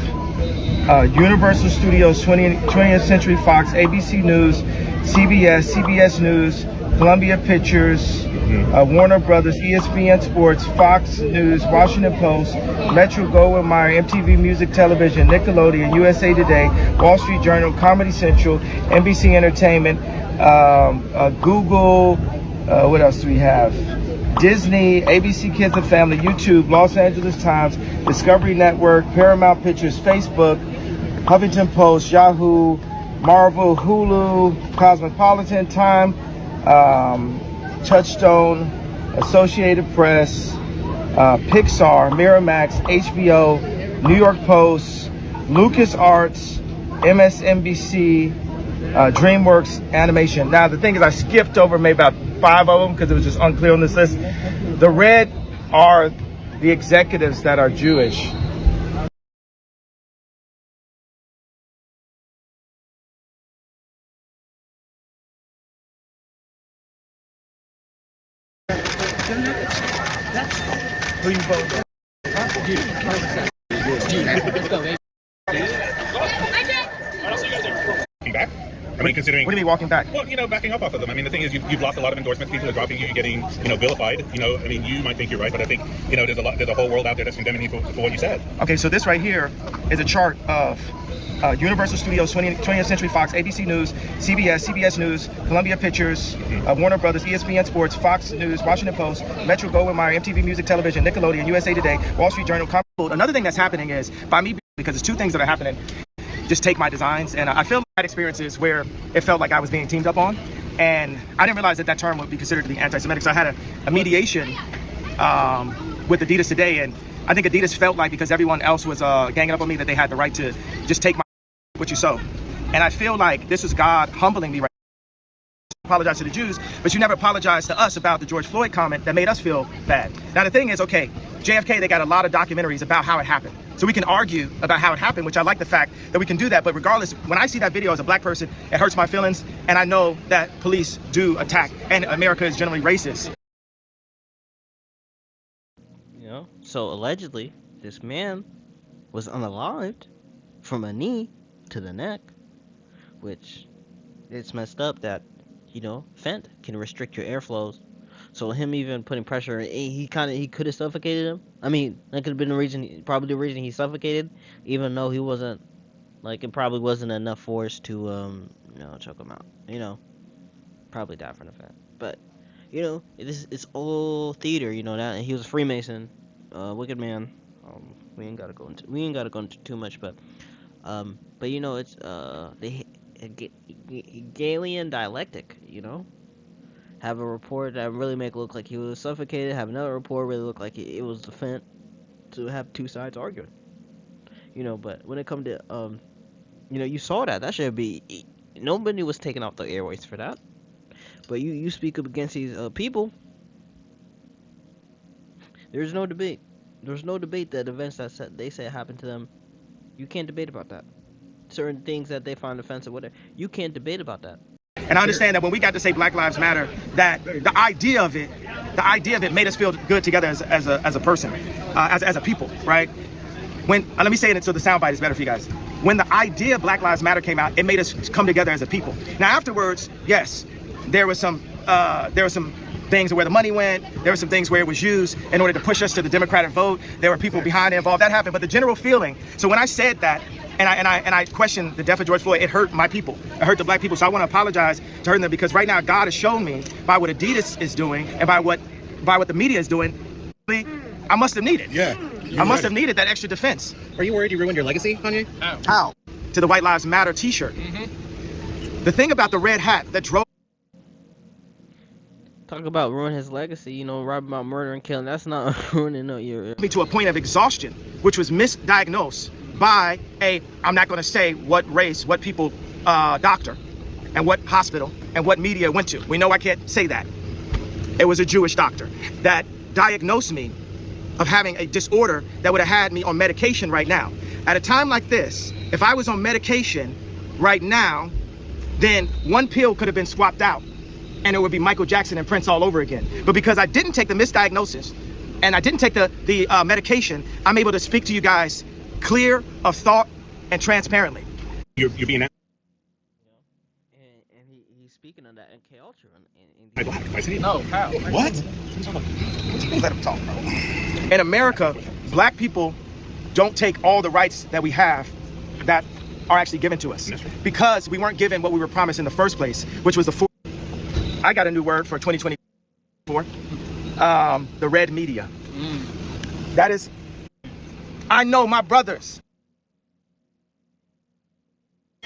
Universal Studios, 20th Century Fox, ABC News, CBS News, Columbia Pictures, Warner Brothers, ESPN Sports, Fox News, Washington Post, Metro Goldwyn Mayer, MTV Music Television, Nickelodeon, USA Today, Wall Street Journal, Comedy Central, NBC Entertainment, Google, what else do we have? Disney, ABC Kids and Family, YouTube, Los Angeles Times, Discovery Network, Paramount Pictures, Facebook, Huffington Post, Yahoo, Marvel, Hulu, Cosmopolitan, Time, Touchstone, Associated Press, Pixar, Miramax, HBO, New York Post, LucasArts, MSNBC, DreamWorks Animation. Now the thing is, I skipped over maybe about 5 of them because it was just unclear on this list. The red are the executives that are Jewish. Who you vote? Back? I mean, considering. What do you mean walking back? Well, backing up off of them. I mean, the thing is, you've lost a lot of endorsements. People are dropping you. You're getting, vilified. I mean, you might think you're right, but I think, there's a whole world out there that's condemning you for what you said. Okay, so this right here is a chart of Universal Studios, 20th Century Fox, ABC News, CBS News, Columbia Pictures, Warner Brothers, ESPN Sports, Fox News, Washington Post, Metro Goldwyn Mayer, MTV Music Television, Nickelodeon, USA Today, Wall Street Journal. Another thing that's happening is, by me, because there's 2 things that are happening. Just take my designs, and I feel had experiences where it felt like I was being teamed up on, and I didn't realize that time would be considered to be anti-Semitic. So I had a mediation with Adidas today, and I think Adidas felt like because everyone else was ganging up on me that they had the right to just take what you sow, and I feel like this is God humbling me right now. Apologize to the Jews, but you never apologized to us about the George Floyd comment that made us feel bad. Now the thing is, okay, JFK, they got a lot of documentaries about how it happened. So we can argue about how it happened, which I like the fact that we can do that. But regardless, when I see that video as a black person, it hurts my feelings. And I know that police do attack, and America is generally racist. So allegedly, this man was unalived from a knee to the neck, which it's messed up that, Fent can restrict your airflows. So him even putting pressure, he could have suffocated him. I mean, that could have been probably the reason he suffocated, even though he wasn't, it probably wasn't enough force to, choke him out. Probably die from the Fent. But, it's all theater, that he was a Freemason, wicked man. We ain't gotta go into too much, but it's the Hegelian dialectic, have a report that really make it look like he was suffocated, have another report really look like it was the Fent, to have 2 sides arguing. But when it comes to, you saw that should be, nobody was taking off the airways for that. But you speak up against these people, there's no debate. There's no debate that events that they say happened to them, you can't debate about that. Certain things that they find offensive, whatever, you can't debate about that. And I understand that when we got to say Black Lives Matter, that the idea of it made us feel good together as a person, as a people, right? Let me say it so the soundbite is better for you guys. When the idea of Black Lives Matter came out, it made us come together as a people. Now afterwards, yes, there were some things where the money went. There were some things where it was used in order to push us to the Democratic vote. There were people behind it involved. That happened. But the general feeling. So when I said that, and I questioned the death of George Floyd, it hurt my people. It hurt the black people. So I want to apologize to her, because right now God has shown me by what Adidas is doing and by what the media is doing, I must have needed. Yeah. I must have needed that extra defense. Are you worried you ruined your legacy, Kanye? How? To the White Lives Matter t-shirt. The thing about the red hat that drove Talk about ruin his legacy, you know, rap about murder and killing. That's not ruining your me to a point of exhaustion, which was misdiagnosed by I'm not going to say what race, what people, doctor, and what hospital, and what media went to. We know I can't say that. It was a Jewish doctor that diagnosed me of having a disorder that would have had me on medication right now. At a time like this, if I was on medication right now, then one pill could have been swapped out and it would be Michael Jackson and Prince all over again. But because I didn't take the misdiagnosis and I didn't take the medication, I'm able to speak to you guys clear of thought and transparently. You're being and he's speaking on that MK Ultra. No, how? What? Let him talk, bro. In America, black people don't take all the rights that we have that are actually given to us because we weren't given what we were promised in the first place, which was the I got a new word for 2024, the red media. That is, I know my brothers.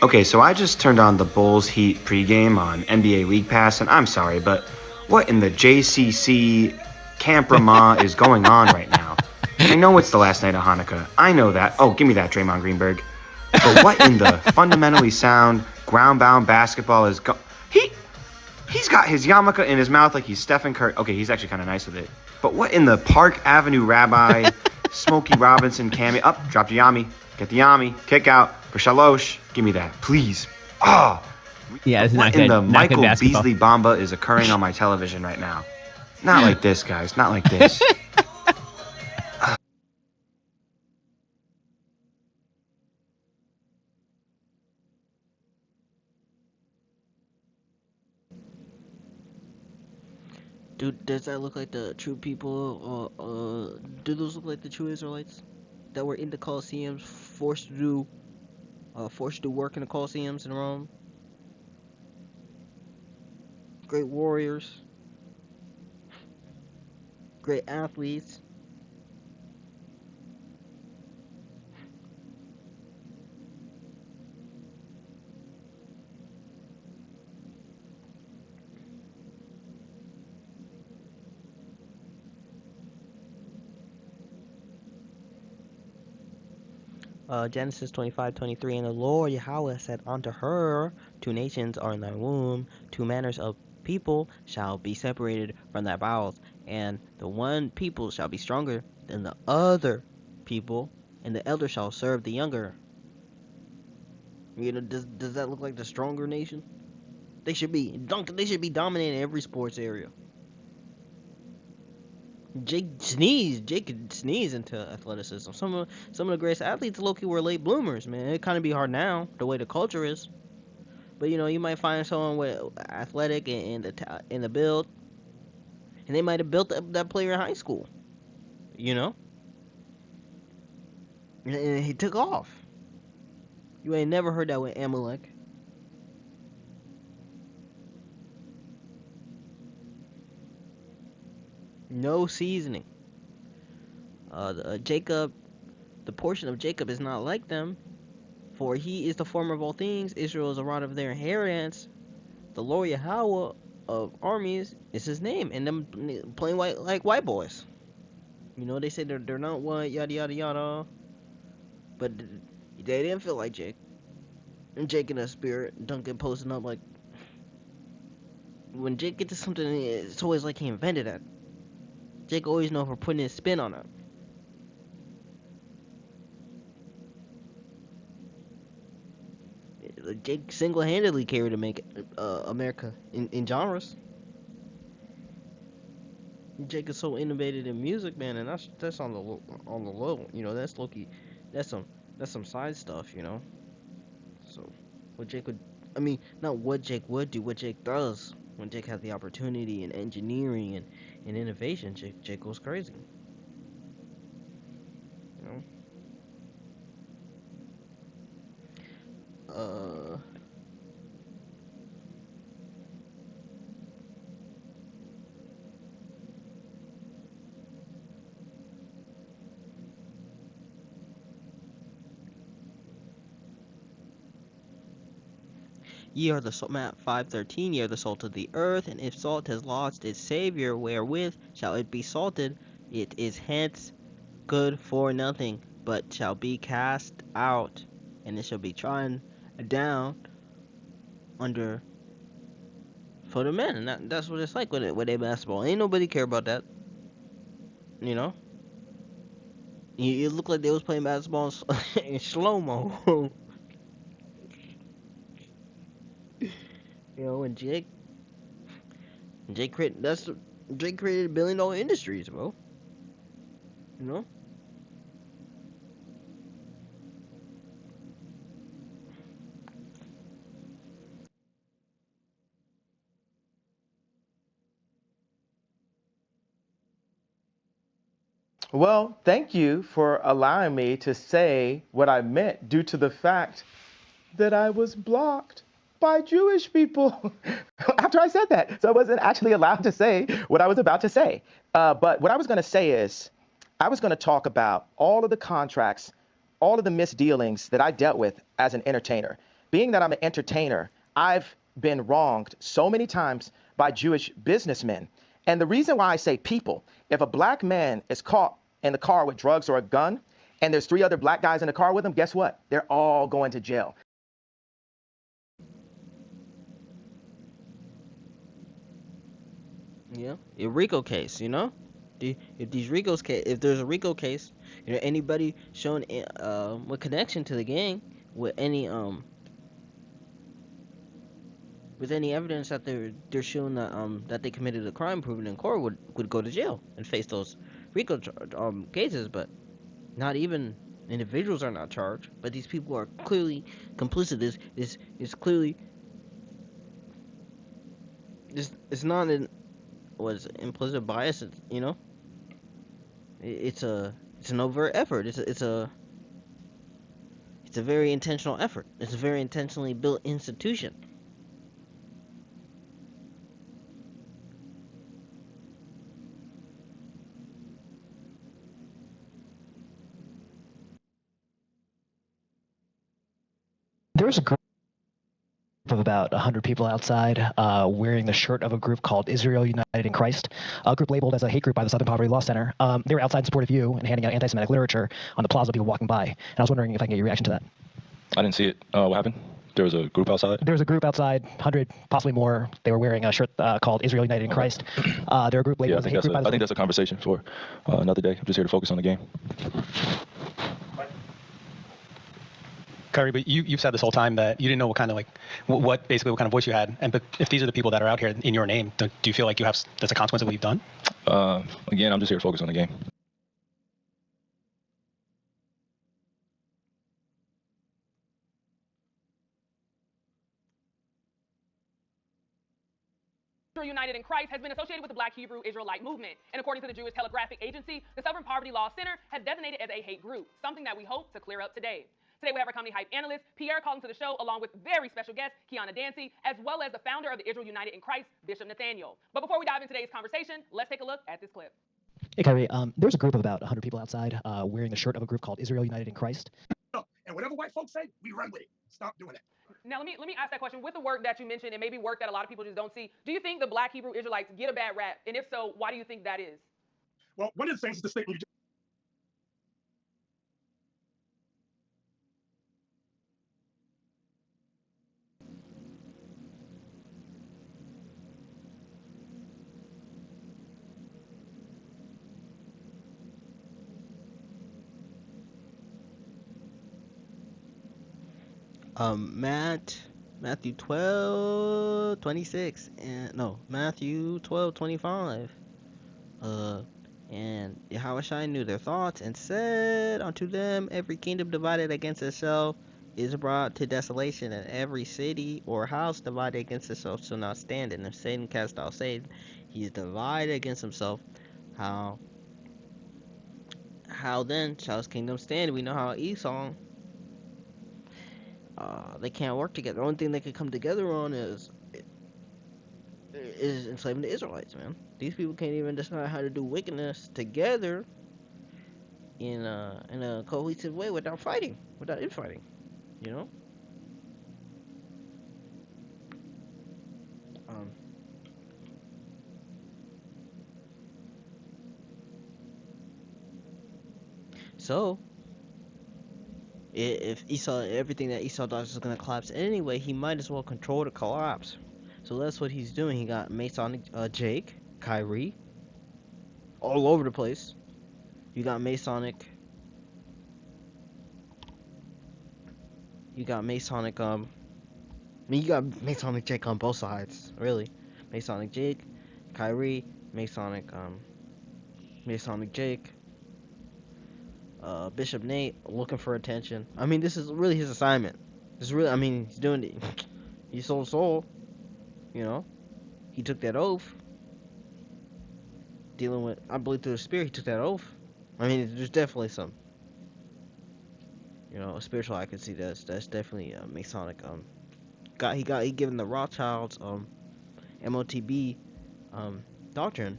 Okay, so I just turned on the Bulls Heat pregame on NBA League Pass, and I'm sorry, but what in the JCC Camp Ramah is going on right now? I know it's the last night of Hanukkah. I know that. Oh, give me that, Draymond Greenberg. But what in the fundamentally sound ground-bound basketball is He's got his yarmulke in his mouth like he's Stephen Curry. Okay, he's actually kind of nice with it. But what in the Park Avenue Rabbi, Smokey Robinson, Cammy, up, drop the Yami, get the Yami, kick out, for Shalosh, give me that, please. Yeah, this is what not good. in the Not Michael good basketball. Beasley Bomba is occurring on my television right now? Not like this, guys, not like this. Dude, does that look like the true people? Do those look like the true Israelites that were in the Colosseums, forced to do work in the Colosseums in Rome? Great warriors, great athletes. Genesis 25:23, and the Lord Yahweh said unto her, 2 nations are in thy womb, 2 manners of people shall be separated from thy bowels, and the one people shall be stronger than the other people, and the elder shall serve the younger. You know, does that look like the stronger nation? They should be dominating every sports area. Jake could sneeze into athleticism. Some of the greatest athletes, low-key, were late bloomers, man. It kind of be hard now, the way the culture is. But you know, you might find someone with athletic and the build, and they might have built that player in high school. You know, and he took off. You ain't never heard that with Amalek. No seasoning. Jacob, the portion of Jacob is not like them, for he is the former of all things. Israel is a rod of their inheritance. The Lord Yahweh of armies is his name, and them plain white boys. You know, they say they're not white, yada yada yada, but they didn't feel like Jake. And Jake in a spirit, Duncan posting up like when Jake gets to something, it's always like he invented it. Jake always knows for putting his spin on it. Jake single-handedly carried to make America in genres. Jake is so innovative in music, man, and that's on the low. You know, that's low-key. That's some side stuff, you know. So what Jake would, I mean, not what Jake would do, what Jake does when Jake has the opportunity in engineering and innovation. Jake goes crazy. You know. Ye are the salt, Matt 5:13. Ye are the salt of the earth, and if salt has lost its savor, wherewith shall it be salted? It is hence good for nothing, but shall be cast out, and it shall be trodden down under for the men. And that's what it's like with a basketball. Ain't nobody care about that. You know? It looked like they was playing basketball in slow-mo. You know, and Jake created $1 billion industries, bro. You know? Well, thank you for allowing me to say what I meant due to the fact that I was blocked by Jewish people after I said that. So I wasn't actually allowed to say what I was about to say. But what I was going to say is I was going to talk about all of the contracts, all of the misdealings that I dealt with as an entertainer. Being that I'm an entertainer, I've been wronged so many times by Jewish businessmen. And the reason why I say people, if a black man is caught in the car with drugs or a gun, and there's 3 other black guys in the car with him, guess what? They're all going to jail. Yeah, a RICO case, you know, if there's a RICO case, you know, anybody shown with connection to the gang with any evidence that they're showing that they committed a crime proven in court would go to jail and face those RICO cases, but not even individuals are not charged, but these people are clearly complicit. Is clearly it's not an was implicit bias, you know. It's an overt effort. It's a very intentional effort. It's a very intentionally built institution. There's a group of about 100 people outside wearing the shirt of a group called Israel United in Christ, a group labeled as a hate group by the Southern Poverty Law Center. They were outside in support of you and handing out anti-Semitic literature on the plaza, people walking by. And I was wondering if I can get your reaction to that. I didn't see it. What happened? There was a group outside? There was a group outside, 100, possibly more. They were wearing a shirt called Israel United in Christ. They're a group labeled as a hate group by the I think that's a conversation for another day. I'm just here to focus on the game. Curry, but you've said this whole time that you didn't know what kind of what kind of voice you had. And but if these are the people that are out here in your name, do you feel like that's a consequence of what you've done? Again, I'm just here to focus on the game. United in Christ has been associated with the Black Hebrew Israelite movement, and according to the Jewish Telegraphic Agency, the Southern Poverty Law Center has designated as a hate group, something that we hope to clear up today. Today we have our Comedy Hype analyst, Pierre, calling to the show, along with very special guest, Kiana Dancy, as well as the founder of the Israel United in Christ, Bishop Nathaniel. But before we dive into today's conversation, let's take a look at this clip. Hey, Kyrie, there's a group of about 100 people outside wearing the shirt of a group called Israel United in Christ. And whatever white folks say, we run with it. Stop doing it. Now, let me ask that question. With the work that you mentioned, and maybe work that a lot of people just don't see, do you think the Black Hebrew Israelites get a bad rap? And if so, why do you think that is? Well, one of the things is the statement you just Matthew 12:26 and no, Matthew 12:25. And Yahushua knew their thoughts and said unto them, every kingdom divided against itself is brought to desolation, and every city or house divided against itself shall not stand. And if Satan cast out Satan, he is divided against himself. How then shall his kingdom stand? We know how Esau, they can't work together. The only thing they can come together on is enslaving the Israelites, man. These people can't even decide how to do wickedness together in a cohesive way without infighting, you know? So, if Esau, everything that Esau does is gonna collapse anyway, he might as well control the collapse. So that's what he's doing. He got Masonic Jake, Kyrie, all over the place. You got Masonic. You got Masonic. You got Masonic Jake on both sides, really. Masonic Jake, Kyrie, Masonic Jake. Bishop Nate looking for attention. I mean, this is really his assignment. This is really, I mean, he's doing it. He sold soul. You know, he took that oath. Dealing with, I believe through the spirit, he took that oath. I mean, there's definitely some, a spiritual I could see that's definitely Masonic. He given the Rothschilds MOTB doctrine.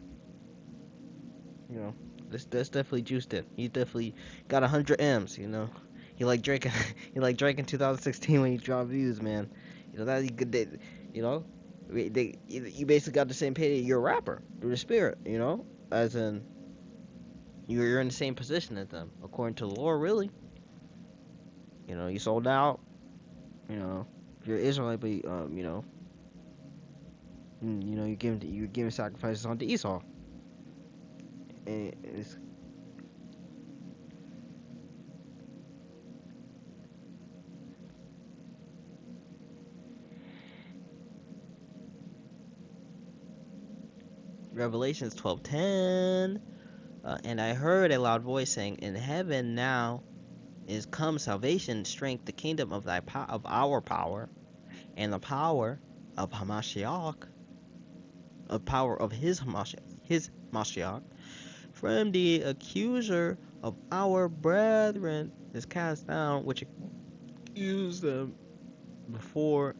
That's definitely juiced in. He definitely got 100 M's. He like Drake. He like Drake in 2016 when he dropped views, man. That he could. You basically got the same pay. You're a rapper through the spirit. As in you're in the same position as them according to the Lord. Really. You sold out. You're Israelite, but you're giving sacrifices onto Esau. And it's Revelations 12:10, and I heard a loud voice saying, "In heaven now is come salvation, strength, the kingdom of our power, and the power of Hamashiach, a power of his Mashiach, from the accuser of our brethren is cast down, which accused them before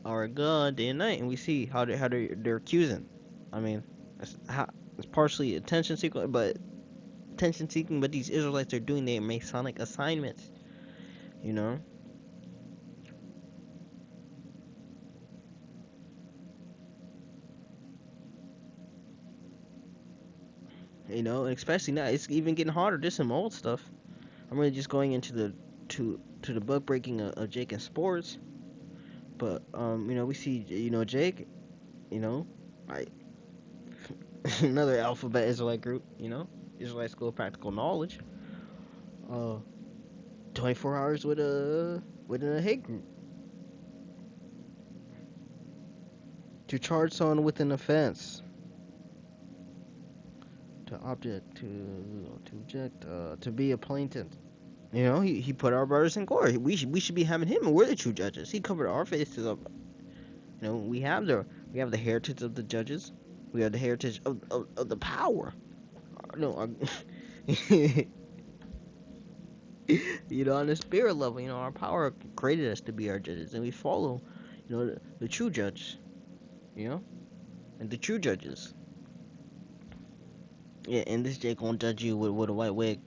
our God day and night." And we see how they're accusing. I mean, it's partially attention seeking, but these Israelites are doing their Masonic assignments. And especially now, it's even getting harder. There's some old stuff. I'm really just going into the book breaking of Jake and sports. But we see Jake, another alphabet Israelite group, Israelite School of Practical Knowledge. 24 hours within a hate group to charge someone with an offense. To object, to object, to be a plaintiff. He put our brothers in court. We should be having him, and we're the true judges. He covered our faces up. We have the heritage of the judges. We have the heritage of the power. On the spirit level, our power created us to be our judges, and we follow, the true judge, and the true judges. Yeah, and this Jake won't judge you with a white wig.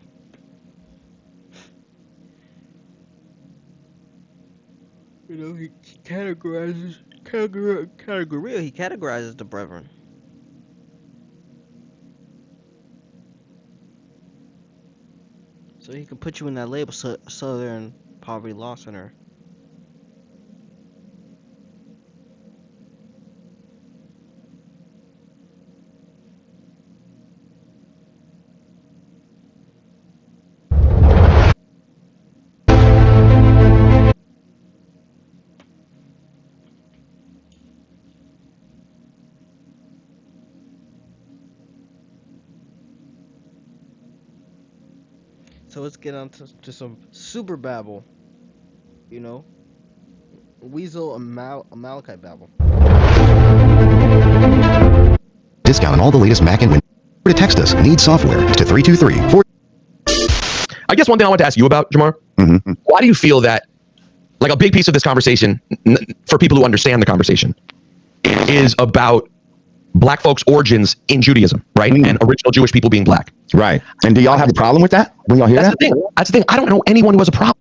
He categorizes the brethren. So he can put you in that label, Southern Poverty Law Center. So let's get on to some super babble. Weasel Amalekite babble. Discount on all the latest Mac and Windows. To text us, need software, to 323-4. I guess one thing I want to ask you about, Jamar, why do you feel that, like, a big piece of this conversation, for people who understand the conversation, is about black folks' origins in Judaism, right? And original Jewish people being black. Right. And do y'all have a problem with that? When y'all hear that? That's the thing. I don't know anyone who has a problem.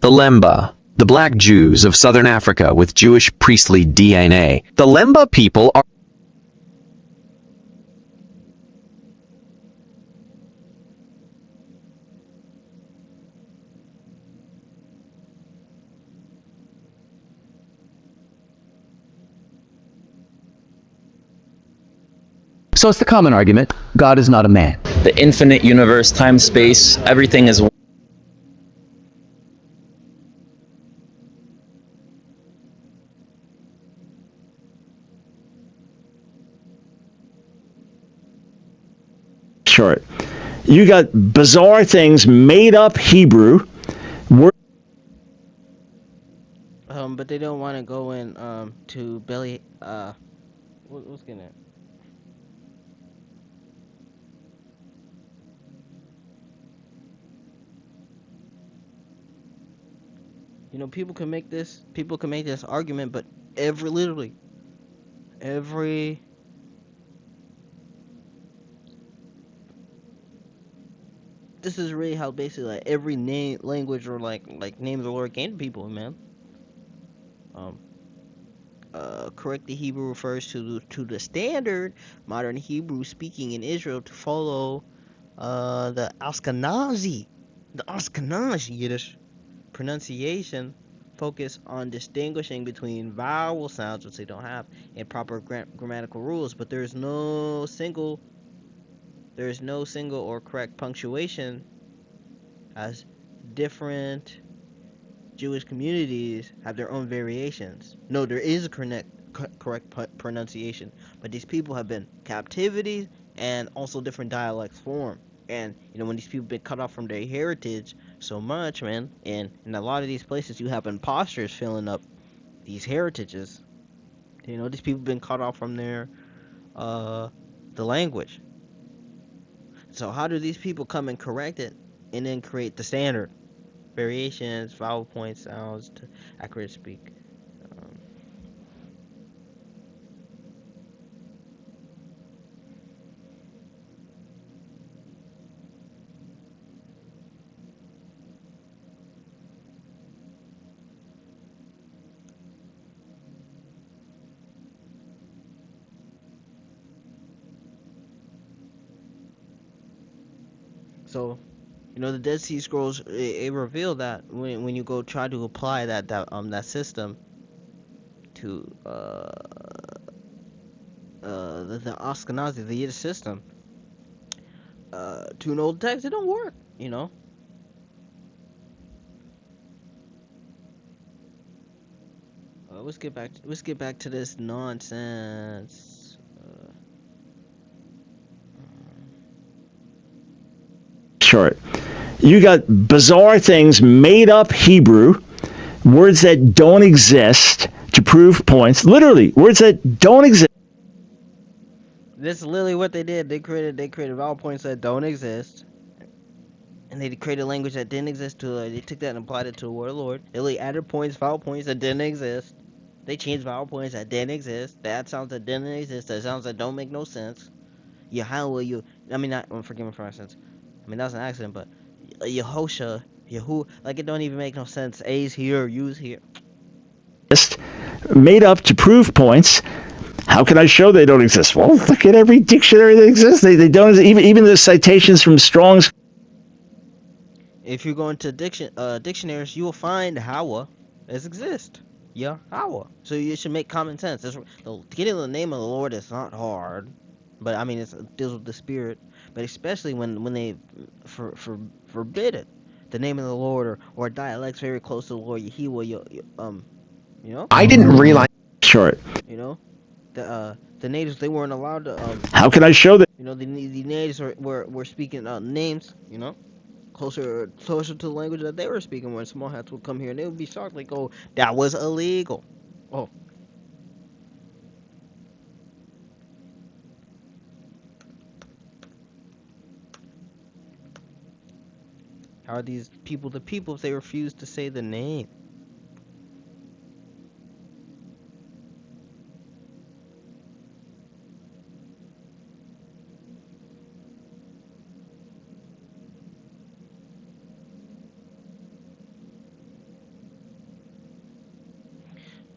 The Lemba, the Black Jews of southern Africa with Jewish priestly DNA. The Lemba people are So it's the common argument, God is not a man. The infinite universe, time, space, everything is short. You got bizarre things, made up Hebrew. But they don't want to go in to Billy. What's gonna? You know, people can make this argument, but literally every this is really how basically like every language or like name of the Lord came to people, man. Correct the Hebrew refers to the standard modern Hebrew speaking in Israel to follow the Ashkenazi Yiddish pronunciation focus on distinguishing between vowel sounds, which they don't have, and proper grammatical rules. But there's no single or correct punctuation, as different Jewish communities have their own variations. No, there is a correct pronunciation, but these people have been captivity and also different dialects form. And you know, when these people been cut off from their heritage so much, man, and in a lot of these places you have imposters filling up these heritages. You know, these people been cut off from their the language. So how do these people come and correct it and then create the standard? Variations, vowel points, sounds to accurate speak. So, you know, the Dead Sea Scrolls it reveal that when you go try to apply that system to the Ashkenazi, the Yiddish system, to an old text, it don't work. You know. Let's get back to this nonsense. Short. You got bizarre things, made up Hebrew, words that don't exist to prove points. Literally, words that don't exist. This is literally what they did. They created vowel points that don't exist, and they created language that didn't exist. They took that and applied it to the word of the Lord. They really added vowel points that didn't exist. They changed vowel points that didn't exist. That sounds that didn't exist. That sounds that don't make no sense. Forgive me for my sense. I mean, that was an accident, but Yehosha, Yehu, like it don't even make no sense. A's here, U's here. Made up to prove points. How can I show they don't exist? Well, look at every dictionary that exists. They don't even the citations from Strong's. If you go into dictionaries, you will find Hawa as exist. Yeah, Hawa. So you should make common sense. Getting the name of the Lord is not hard, but I mean it deals with the spirit. But especially when they forbid it, the name of the Lord or dialects very close to the Lord Yehovah, you know. I didn't realize. Short. You know, the natives, they weren't allowed to. How can I show that? You know, the natives were speaking names. You know, closer to the language that they were speaking. When small hats would come here and they would be shocked, like, "Oh, that was illegal." Oh. How are these people the people if they refuse to say the name?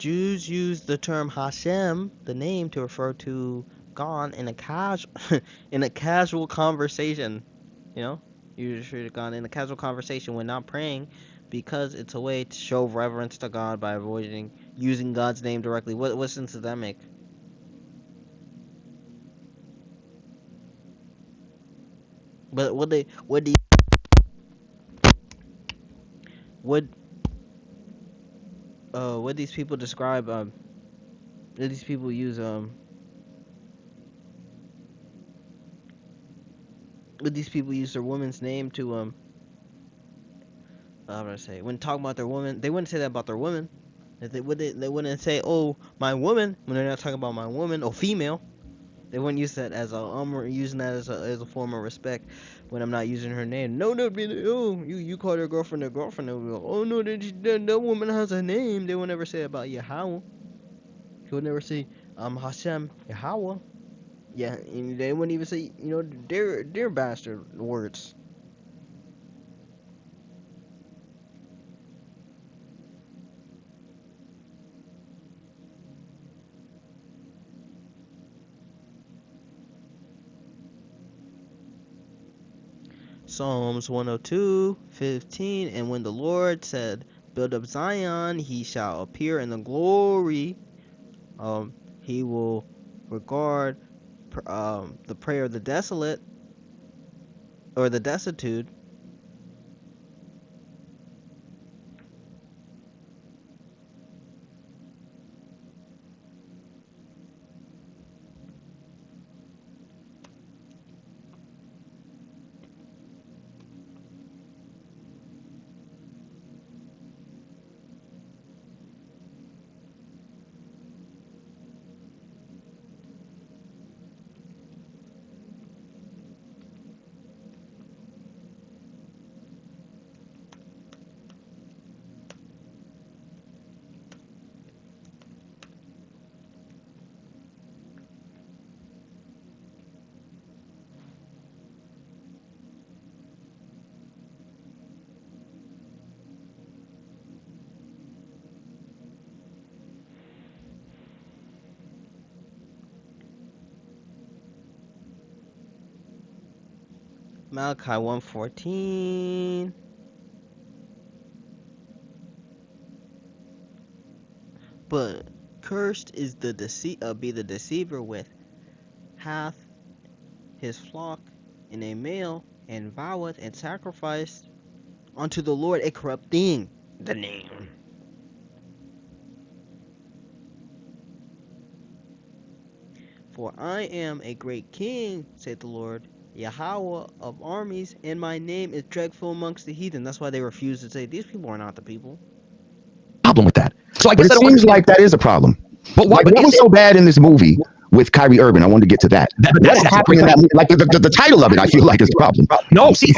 Jews use the term Hashem, the name, to refer to God in a casual conversation. You know, you refer to God in a casual conversation when not praying, because it's a way to show reverence to God by avoiding using God's name directly. What sense does that make? But what these people describe what these people use what these people use their woman's name to how do I say, when talking about their woman, they wouldn't say that about their woman. They wouldn't say, oh, my woman, when they're not talking about my woman or female. They wouldn't use that as using that as a form of respect when I'm not using her name. No, you call her girlfriend a girlfriend. Oh no, that woman has a name. They would never say about Yahweh. He would never say Hashem Yahweh. Yeah, and they wouldn't even say, you know, dear bastard words. Psalms 102:15, and when the Lord said, build up Zion, he shall appear in the glory. He will regard the prayer of the desolate, or the destitute. Malachi 1:14. But cursed is the deceiver with hath his flock in a male, and voweth and sacrificed unto the Lord a corrupt thing, the name. For I am a great king, saith the Lord, Yahweh of armies, and my name is dreadful amongst the heathen. That's why they refuse to say these people are not the people. Problem with that. So I guess it seems like that is a problem. But what was so bad in this movie with Kyrie Irving? I wanted to get to that. What happened in that movie? Like the title of it, I feel like is the problem. No, see,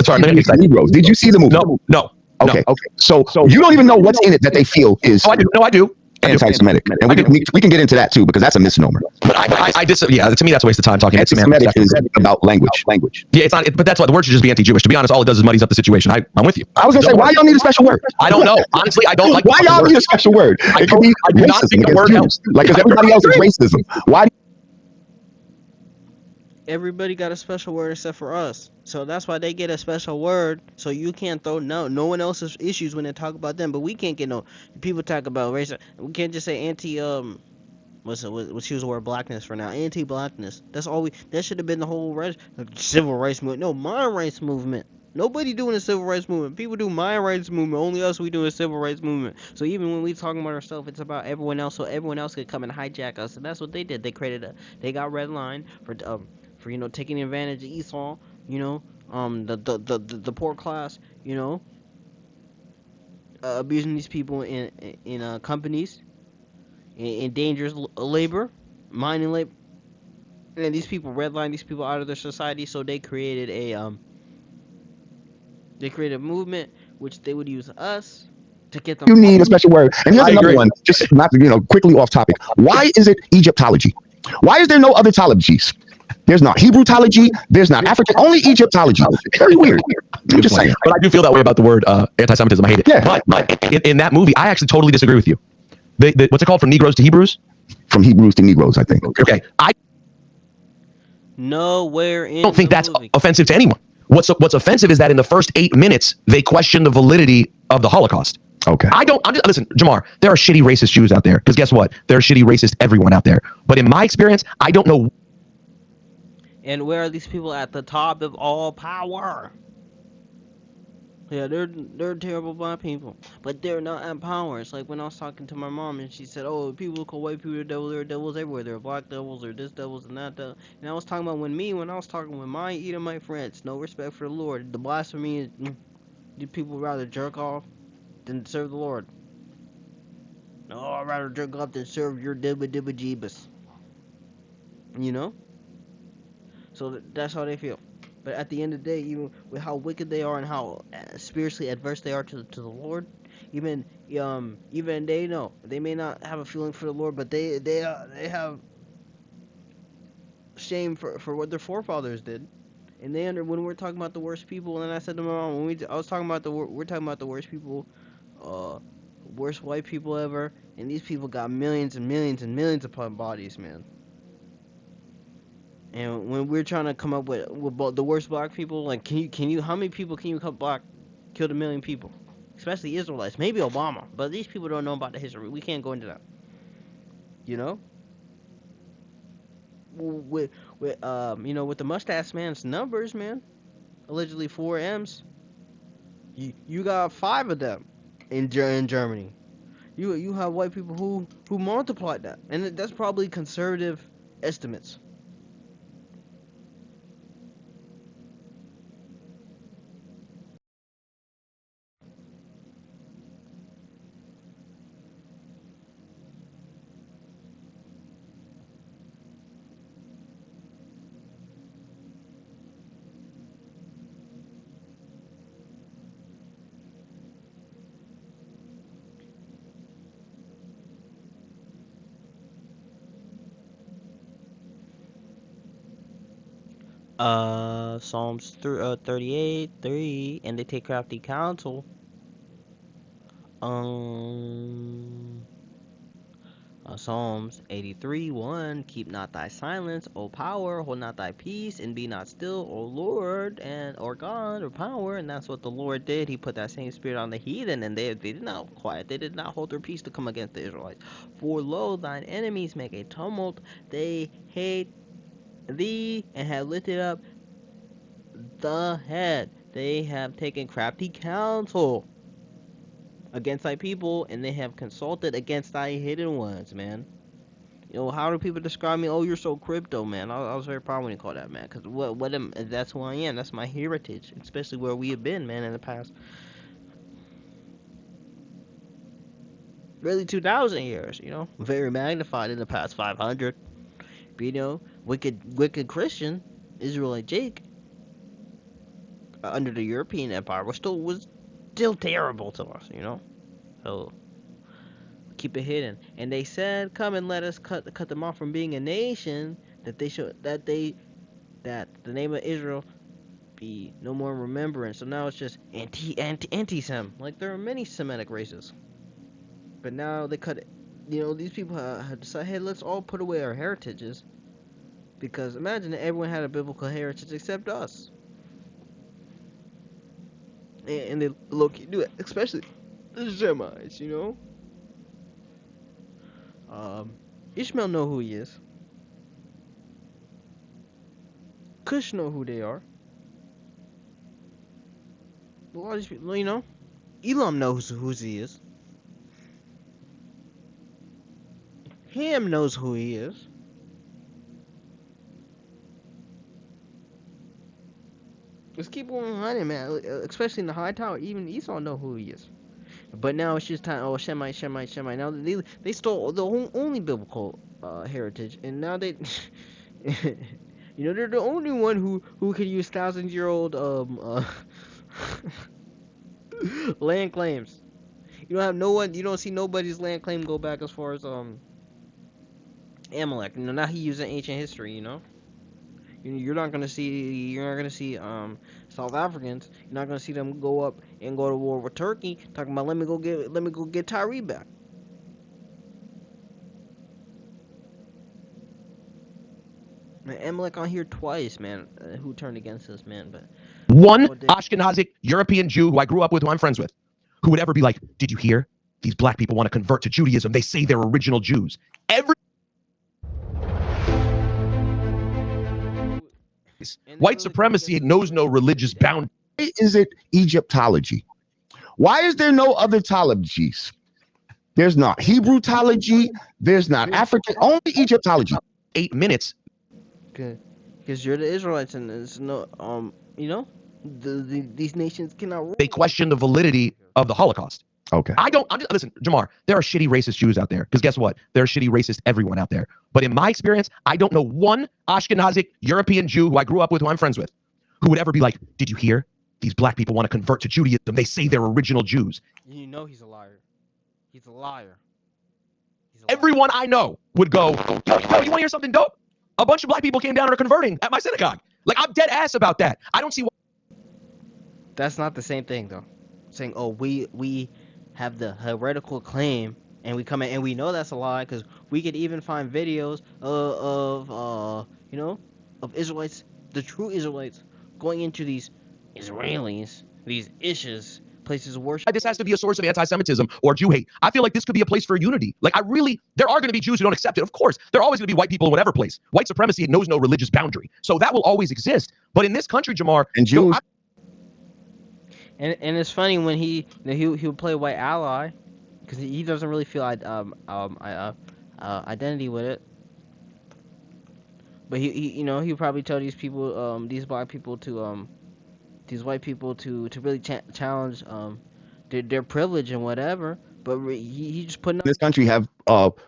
sorry, Negroes. Did you see the movie? No. Okay. So you don't even know what's in it that they feel is. Oh, I do. No, I do. Anti-Semitic, and we can get into that too, because that's a misnomer. But yeah, to me that's a waste of time talking. Anti-Semitic is about language. Yeah, it's not. But that's why the word should just be anti-Jewish. To be honest, all it does is muddies up the situation. I'm with you. I was gonna say, why y'all need a special word? I don't know. Honestly, I don't like. Why y'all need a special word? It could be racism against Jews. Like, because everybody else is racism. Why? Everybody got a special word except for us. So that's why they get a special word. So you can't throw no one else's issues when they talk about them. But we can't get no people talk about race. We can't just say anti let's use the word blackness for now. Anti-blackness. That's all that should have been the whole civil rights movement. No, mind rights movement. Nobody doing a civil rights movement. People do mind rights movement. Only us, we do a civil rights movement. So even when we talking about ourselves, it's about everyone else. So everyone else could come and hijack us. And that's what they did. They got red line for taking advantage of Esau, the poor class, abusing these people in companies, in dangerous labor, mining labor, and these people redline these people out of their society. So they created a movement which they would use us to get them. You need a special word. And here's another one, just not quickly off topic. Why is it Egyptology? Why is there no other tologies? There's not Hebrewtology. There's not African. Only Egyptology. Very weird. I'm just saying. But I do feel that way about the word anti-Semitism. I hate it. Yeah. But in that movie, I actually totally disagree with you. what's it called, from Negroes to Hebrews? From Hebrews to Negroes, I think. Okay, I Nowhere in don't think the that's movie. offensive to anyone. What's offensive is that in the first 8 minutes they question the validity of the Holocaust. Okay. Listen, Jamar, there are shitty racist Jews out there, because guess what? There are shitty racist everyone out there. But in my experience, I don't know. And where are these people at the top of all power? Yeah, they're terrible black people, but they're not at power. It's like when I was talking to my mom and she said, "Oh, people call white people the devil. There are devils everywhere. There are black devils, or this devils and that devil." And I was talking about when I was talking with my Edomite friends, no respect for the Lord. The blasphemy is, do people rather jerk off than serve the Lord? No, I'd rather jerk off than serve your dibba dibba jeebus. You know? So that's how they feel. But at the end of the day, even with how wicked they are and how spiritually adverse they are to the Lord, even they know they may not have a feeling for the Lord, but they have shame for what their forefathers did, and when we're talking about the worst people. And I said to my mom, I was talking about we're talking about the worst people, worst white people ever, and these people got millions and millions and millions upon bodies, man. And when we're trying to come up with the worst black people, like, can you how many people can you cut black killed 1 million people, especially Israelites? Maybe Obama, but these people don't know about the history. We can't go into that. You know, with with the mustache man's numbers, man, allegedly 4 M's. You got 5 of them in Germany. You have white people who multiplied that, and that's probably conservative estimates. Psalms 38:3, and they take crafty counsel. Psalms 83:1, keep not thy silence, O power, hold not thy peace, and be not still, O Lord, or God, or power. And that's what the Lord did. He put that same spirit on the heathen, and they did not quiet. They did not hold their peace to come against the Israelites. For lo, thine enemies make a tumult. They hate thee, and have lifted up the head. They have taken crafty counsel against thy people, and they have consulted against thy hidden ones, man. You know, how do people describe me? Oh, you're so crypto, man. I was very proud when you call that, man, because that's who I am. That's my heritage, especially where we have been, man, in the past really 2,000 years. You know, very magnified in the past 500. But, you know, wicked Christian Israelite Jake under the European Empire was still terrible to us, you know. So keep it hidden. And they said, "Come and let us cut them off from being a nation, that the name of Israel be no more in remembrance." So now it's just anti-Sem. Like, there are many Semitic races, but now they cut it. You know, these people have decided, hey, let's all put away our heritages, because imagine that everyone had a biblical heritage except us. And they do it, especially the Semites, you know. Ishmael know who he is. Cush know who they are. A lot of these people, you know. Elam knows who he is. Ham knows who he is. Let's keep going behind him, man. Especially in the high tower, even Esau know who he is. But now it's just time. Oh, Shemite. Now they stole the only biblical heritage, and now they, you know, they're the only one who can use 1,000-year-old land claims. You don't have no one. You don't see nobody's land claim go back as far as Amalek. You know, now he using ancient history. You know. You're not gonna see South Africans. You're not gonna see them go to war with Turkey, talking about let me go get Tyree back. Amalek on here twice, man. Who turned against us, man? But one Ashkenazic European Jew who I grew up with, who I'm friends with, who would ever be like, did you hear? These black people want to convert to Judaism. They say they're original Jews. White supremacy knows no religious boundary. Why is it Egyptology? Why is there no other tologies? There's not Hebrewtology. There's not African. Only Egyptology. 8 minutes. Good, because you're the Israelites, and there's no, you know, these nations cannot rule. They question the validity of the Holocaust. Okay. Listen, Jamar, there are shitty racist Jews out there. Because guess what? There are shitty racist everyone out there. But in my experience, I don't know one Ashkenazic European Jew who I grew up with, who I'm friends with, who would ever be like, did you hear? These black people want to convert to Judaism. They say they're original Jews. You know he's a liar. He's a liar. Everyone I know would go, yo, you want to hear something dope? A bunch of black people came down and are converting at my synagogue. Like, I'm dead ass about that. I don't see why. That's not the same thing, though. Saying, oh, we have the heretical claim, and we come in, and we know that's a lie, because we could even find videos of Israelites, the true Israelites, going into these Israelis, these issues, places of worship. This has to be a source of anti-Semitism or Jew hate. I feel like this could be a place for unity. Like, there are going to be Jews who don't accept it. Of course, there are always going to be white people in whatever place. White supremacy knows no religious boundary. So that will always exist. But in this country, Jamar, and Jews. And it's funny when he'll play white ally, because he doesn't really feel identity with it. But he'll probably tell these people, these black people to these white people to really challenge their privilege and whatever. But he just putting this country have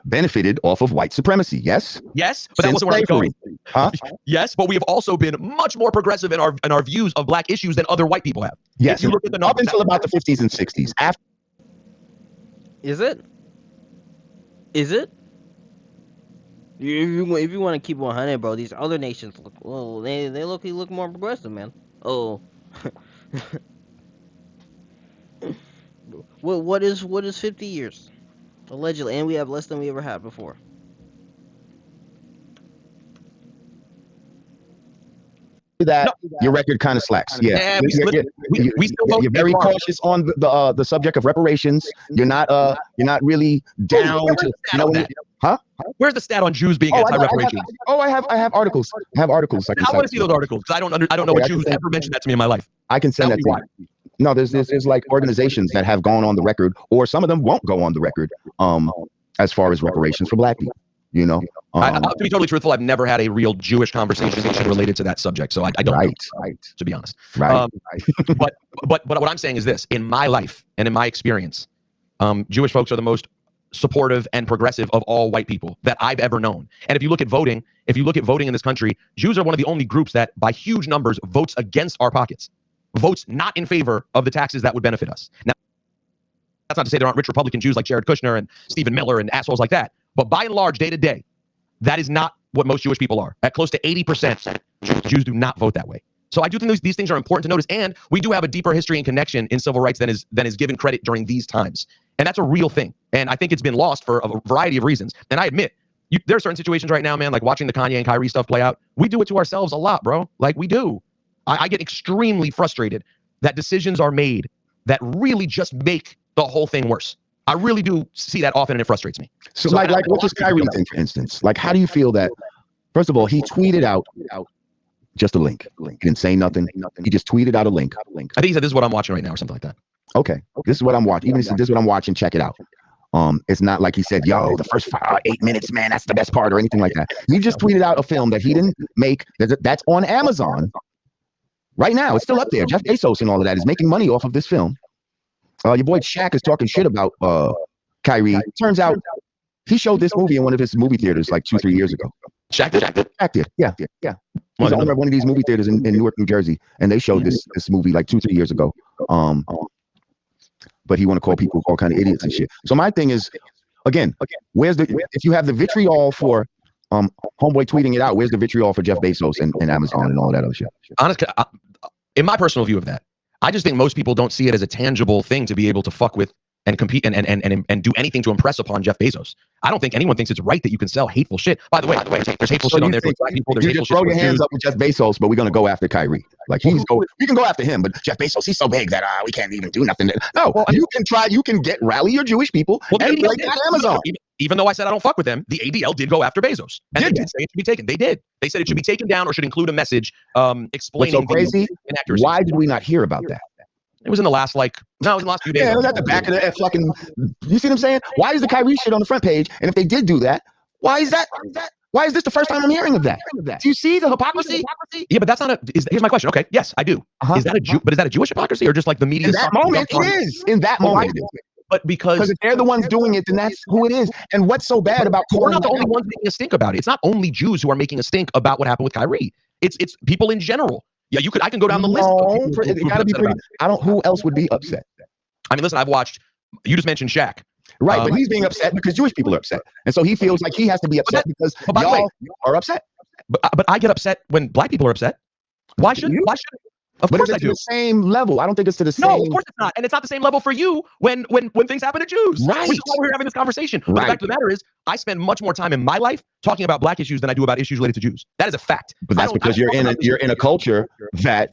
benefited off of white supremacy. Yes. Yes, but that wasn't where I'm going. Huh? Yes, but we have also been much more progressive in our views of black issues than other white people have. Yes. You look at up until about the 50s and 60s. After. Is it? Is it? If you want to keep 100, bro, these other nations they look more progressive, man. Oh. What is 50 years? Allegedly, and we have less than we ever had before. That your record kind of slacks. Yeah, you're very cautious on the subject of reparations. You're not really down to huh? Where's the stat on Jews being anti-reparations? I have articles. I want to see those articles because I don't know what Jews ever mentioned that to me in my life. I can send that to you. No, there's like organizations that have gone on the record, or some of them won't go on the record. As far as reparations for black people, you know. To be totally truthful, I've never had a real Jewish conversation related to that subject, so I don't know, to be honest. Right. But what I'm saying is this: in my life and in my experience, Jewish folks are the most supportive and progressive of all white people that I've ever known. And if you look at voting in this country, Jews are one of the only groups that, by huge numbers, votes against our pockets, votes not in favor of the taxes that would benefit us. Now, that's not to say there aren't rich Republican Jews like Jared Kushner and Stephen Miller and assholes like that. But by and large, day to day, that is not what most Jewish people are. At close to 80%, Jews do not vote that way. So I do think these things are important to notice. And we do have a deeper history and connection in civil rights than is given credit during these times. And that's a real thing. And I think it's been lost for a variety of reasons. And I admit, there are certain situations right now, man, like watching the Kanye and Kyrie stuff play out. We do it to ourselves a lot, bro. Like, we do. I get extremely frustrated that decisions are made that really just make the whole thing worse. I really do see that often, and it frustrates me. So like what was Kyrie thing, for instance? Like, how do you feel that, first of all, he tweeted out just a link. He didn't say nothing. He just tweeted out a link. I think he said, this is what I'm watching right now, or something like that. Okay. This is what I'm watching. Even if he said, this is what I'm watching, check it out. It's not like he said, yo, the first 8 minutes, man, that's the best part, or anything like that. He just tweeted out a film that he didn't make, that's on Amazon right now. It's still up there. Jeff Bezos and all of that is making money off of this film. Your boy Shaq is talking shit about Kyrie. Turns out he showed this movie in one of his movie theaters like 2-3 years ago. Shaq did? Yeah. He's the owner of one of these movie theaters in Newark, New Jersey, and they showed this movie like 2-3 years ago. But he want to call people all kind of idiots and shit. So my thing is, again, if you have the vitriol for homeboy tweeting it out, where's the vitriol for Jeff Bezos and Amazon and all that other shit? Honestly, in my personal view of that, I just think most people don't see it as a tangible thing to be able to fuck with and compete and do anything to impress upon Jeff Bezos. I don't think anyone thinks it's right that you can sell hateful shit. By the way, there's hateful shit on there. Black people, there's you hateful just throw shit your hands up with Jeff Bezos, but we're gonna go after Kyrie. Like we can go after him, but Jeff Bezos, he's so big that we can't even do nothing. No, you can try. You can rally your Jewish people and play that Amazon. Even though I said I don't fuck with them, the ADL did go after Bezos, and they did say it should be taken. They did. They said it should be taken down or should include a message explaining. What's so crazy? Inaccuracy. Why did we not hear about that? It was in the last it was in the last few days. Yeah, it was at the back of the fucking. You see what I'm saying? Why is the Kyrie shit on the front page? And if they did do that, why is that? Why is this the first time I'm hearing of that? Do you see the hypocrisy? Yeah, but that's not here's my question. Okay, yes, I do. Is that but is that a Jewish hypocrisy or just like the media? In that moment, it is. In that moment, it is. But because if they're the ones doing it, then that's who it is. And what's so bad about we're not the only ones making a stink about it. It's not only Jews who are making a stink about what happened with Kyrie. It's people in general. Yeah, I can go down the list. It gotta be pretty. Who else would be upset? I mean, listen, I've watched. You just mentioned Shaq. Right, but he's being upset because Jewish people are upset, and so he feels like he has to be upset because y'all are upset. But I get upset when black people are upset. Why should? Of course I do. The same level. I don't think it's to the same. No, of course it's not, and it's not the same level for you when things happen to Jews. Right. Which is why we're having this conversation. But the fact of the matter is, I spend much more time in my life talking about black issues than I do about issues related to Jews. That is a fact. But that's because you're in a culture that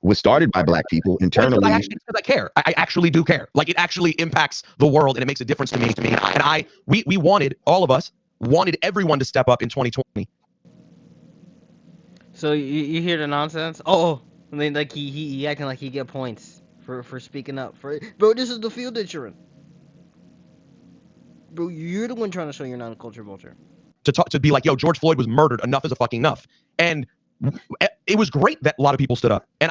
was started by black people internally. Because I care. I actually do care. Like, it actually impacts the world and it makes a difference to me. And we wanted, all of us wanted everyone to step up in 2020. So you hear the nonsense? Oh, I mean, like he acting like he get points for speaking up. Bro, this is the field that you're in. Bro, you're the one trying to show you're not a culture vulture. To be like, yo, George Floyd was murdered. Enough is a fucking enough. And it was great that a lot of people stood up. And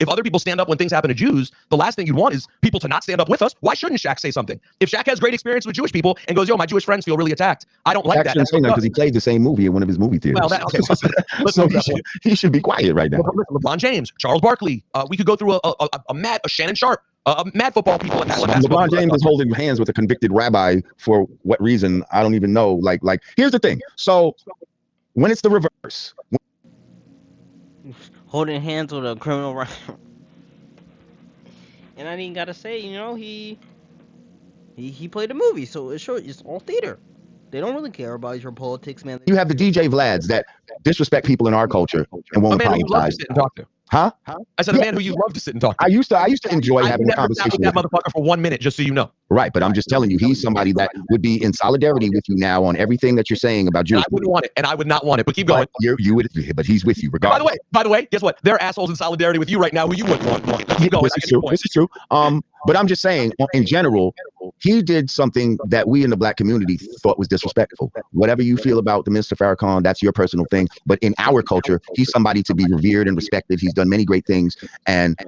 if other people stand up when things happen to Jews, the last thing you'd want is people to not stand up with us. Why shouldn't Shaq say something? If Shaq has great experience with Jewish people and goes, yo, my Jewish friends feel really attacked, I don't like that. Because he played the same movie in one of his movie theaters. Well, so he should be quiet right now. LeBron James, Charles Barkley. We could go through a Shannon Sharp, mad football people. LeBron James is holding hands with a convicted rabbi for what reason? I don't even know. Like here's the thing. So when it's the reverse. Holding hands with a criminal right. And I didn't gotta say, he played a movie, so it's all theater. They don't really care about your politics, man. You have the DJ Vlads that disrespect people in our culture and won't apologize. You love to sit and talk to. Huh? I said a man who you love to sit and talk to. I used to enjoy having a conversation with that motherfucker for 1 minute, just so you know. Right, but I'm just telling you, he's somebody that would be in solidarity with you now on everything that you're saying about Jews. I wouldn't want it, and I would not want it. But keep going. You would, but he's with you regardless. By the way, guess what? There are assholes in solidarity with you right now who you wouldn't want. Keep going. This is true. But I'm just saying, in general, he did something that we in the black community thought was disrespectful. Whatever you feel about the Mr. Farrakhan, that's your personal thing. But in our culture, he's somebody to be revered and respected. He's done many great things. And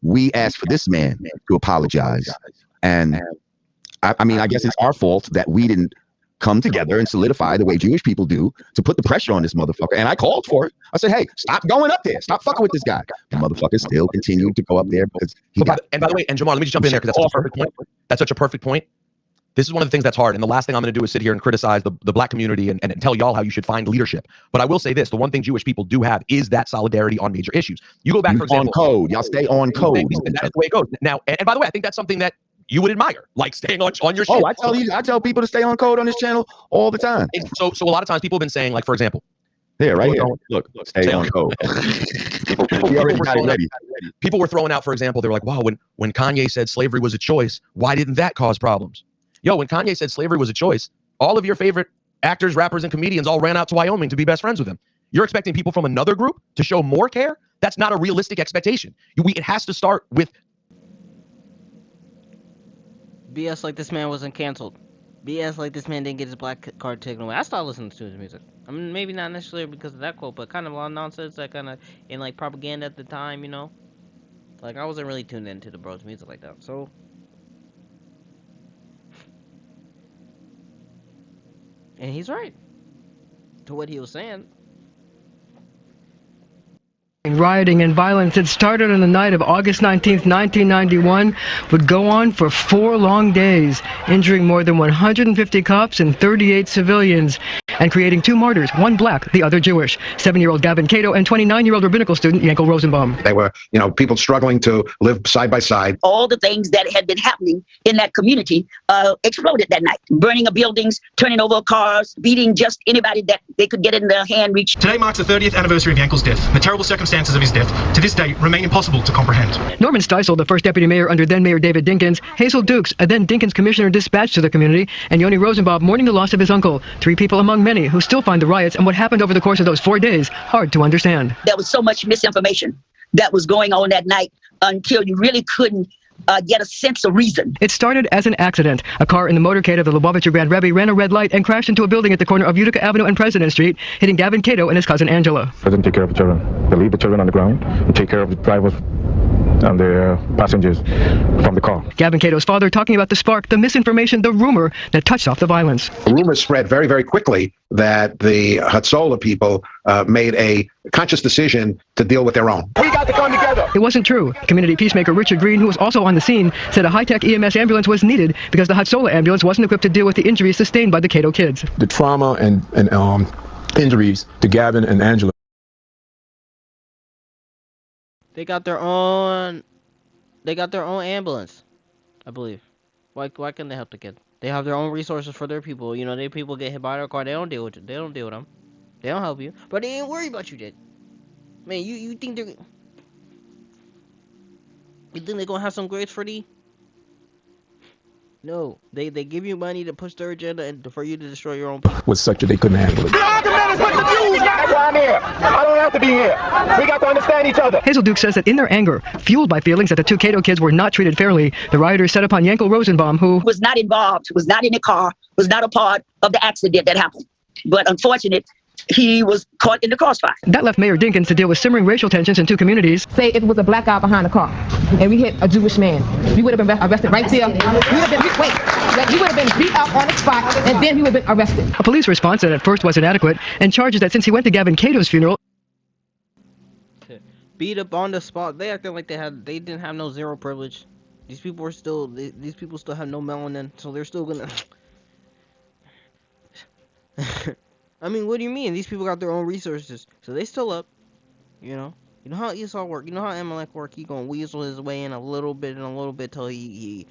we asked for this man to apologize. And I mean, I guess it's our fault that we didn't come together and solidify the way Jewish people do to put the pressure on this motherfucker. And I called for it. I said, hey, stop going up there. Stop fucking with this guy. The motherfucker still continued to go up there because and by the way, and Jamar, let me just jump in there because that's such a perfect point. That's such a perfect point. This is one of the things that's hard. And the last thing I'm going to do is sit here and criticize the black community and tell y'all how you should find leadership. But I will say this, the one thing Jewish people do have is that solidarity on major issues. You go back, for example. On code. Y'all stay on code. That is the way it goes. Now, and by the way, I think that's something that you would admire, like staying on your shit. Oh, I tell people to stay on code on this channel all the time. So a lot of times people have been saying, like, for example, here, right here. Look, stay on code. People were throwing out, for example, they were like, wow, when Kanye said slavery was a choice, why didn't that cause problems? Yo, when Kanye said slavery was a choice, all of your favorite actors, rappers, and comedians all ran out to Wyoming to be best friends with him. You're expecting people from another group to show more care? That's not a realistic expectation. It has to start with BS like this man wasn't canceled. BS like this man didn't get his black card taken away. I started listening to his music. I mean, maybe not necessarily because of that quote, but kind of a lot of nonsense that kind of in like propaganda at the time, Like I wasn't really tuned into the bro's music like that. So and he's right to what he was saying. Rioting and violence that started on the night of August 19th, 1991, would go on for 4 long days, injuring more than 150 cops and 38 civilians. and creating two martyrs, one black, the other Jewish, 7-year-old Gavin Cato and 29-year-old rabbinical student Yankel Rosenbaum. They were, people struggling to live side by side. All the things that had been happening in that community exploded that night. Burning of buildings, turning over cars, beating just anybody that they could get in their hand reach. Today marks the 30th anniversary of Yankel's death. The terrible circumstances of his death, to this day, remain impossible to comprehend. Norman Steisel, the first deputy mayor under then-mayor David Dinkins, Hazel Dukes, a then-Dinkins commissioner dispatched to the community, and Yoni Rosenbaum mourning the loss of his uncle. 3 people among many who still find the riots and what happened over the course of those 4 days hard to understand. There was so much misinformation that was going on that night until you really couldn't get a sense of reason. It started as an accident. A car in the motorcade of the Lubavitcher Grand Rebbe ran a red light and crashed into a building at the corner of Utica Avenue and President Street, hitting Gavin Cato and his cousin Angela. Doesn't take care of the children. They leave the children on the ground and take care of the drivers and the passengers from the car. Gavin Cato's father talking about the spark, the misinformation, the rumor that touched off the violence. The rumor spread very, very quickly that the Hatzolah people made a conscious decision to deal with their own. We got to come together. It wasn't true. Community peacemaker Richard Green, who was also on the scene, said a high-tech EMS ambulance was needed because the Hatzolah ambulance wasn't equipped to deal with the injuries sustained by the Cato kids. The trauma and injuries to Gavin and Angela. They got their own ambulance, I believe. Why can't they help the kid? They have their own resources for their people. Their people get hit by their car. They don't deal with it. They don't deal with them. They don't help you. But they ain't worried about you, Jake. Man, you think they're... You think they're gonna have some grace for thee? No. They give you money to push their agenda and for you to destroy your own people. Was such that they couldn't handle it. That's why I'm here. I don't have to be here. We got to understand each other. Hazel Duke says that in their anger, fueled by feelings that the 2 Cato kids were not treated fairly, the rioters set upon Yankel Rosenbaum, who was not involved, was not in the car, was not a part of the accident that happened. But unfortunately, he was caught in the crossfire. That left Mayor Dinkins to deal with simmering racial tensions in 2 communities. Say if it was a black guy behind the car and we hit a Jewish man, we would have been arrested right there. We would have been beat up on the spot and then he would have been arrested. A police response that at first was inadequate and charges that since he went to Gavin Cato's funeral, beat up on the spot. They acted like they didn't have no zero privilege. These people still have no melanin, so they're still gonna. I mean, what do you mean? These people got their own resources, so they still up. You know how Esau work. You know how Amalek work. He gonna weasel his way in a little bit till he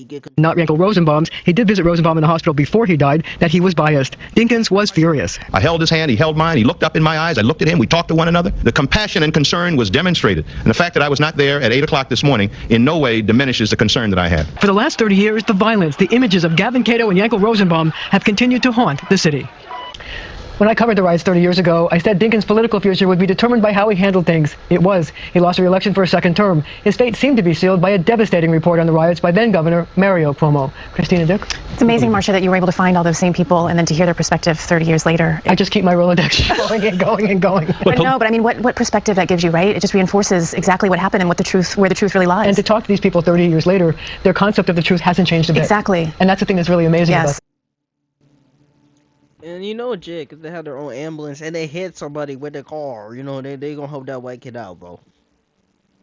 get. Not Yankel Rosenbaum's. He did visit Rosenbaum in the hospital before he died. That he was biased. Dinkins was furious. I held his hand. He held mine. He looked up in my eyes. I looked at him. We talked to one another. The compassion and concern was demonstrated, and the fact that I was not there at 8 o'clock this morning in no way diminishes the concern that I had. For the last 30 years, the violence, the images of Gavin Cato and Yankel Rosenbaum have continued to haunt the city. When I covered the riots 30 years ago, I said Dinkins' political future would be determined by how he handled things. It was. He lost re-election for a second term. His fate seemed to be sealed by a devastating report on the riots by then-Governor Mario Cuomo. Christina Dick? It's amazing, Marcia, that you were able to find all those same people and then to hear their perspective 30 years later. I just keep my Rolodex going and going and going. But I mean, what perspective that gives you, right? It just reinforces exactly what happened and where the truth really lies. And to talk to these people 30 years later, their concept of the truth hasn't changed a bit. Exactly. And that's the thing that's really amazing about it. And Jake, if they have their own ambulance and they hit somebody with their car, they gonna help that white kid out, bro.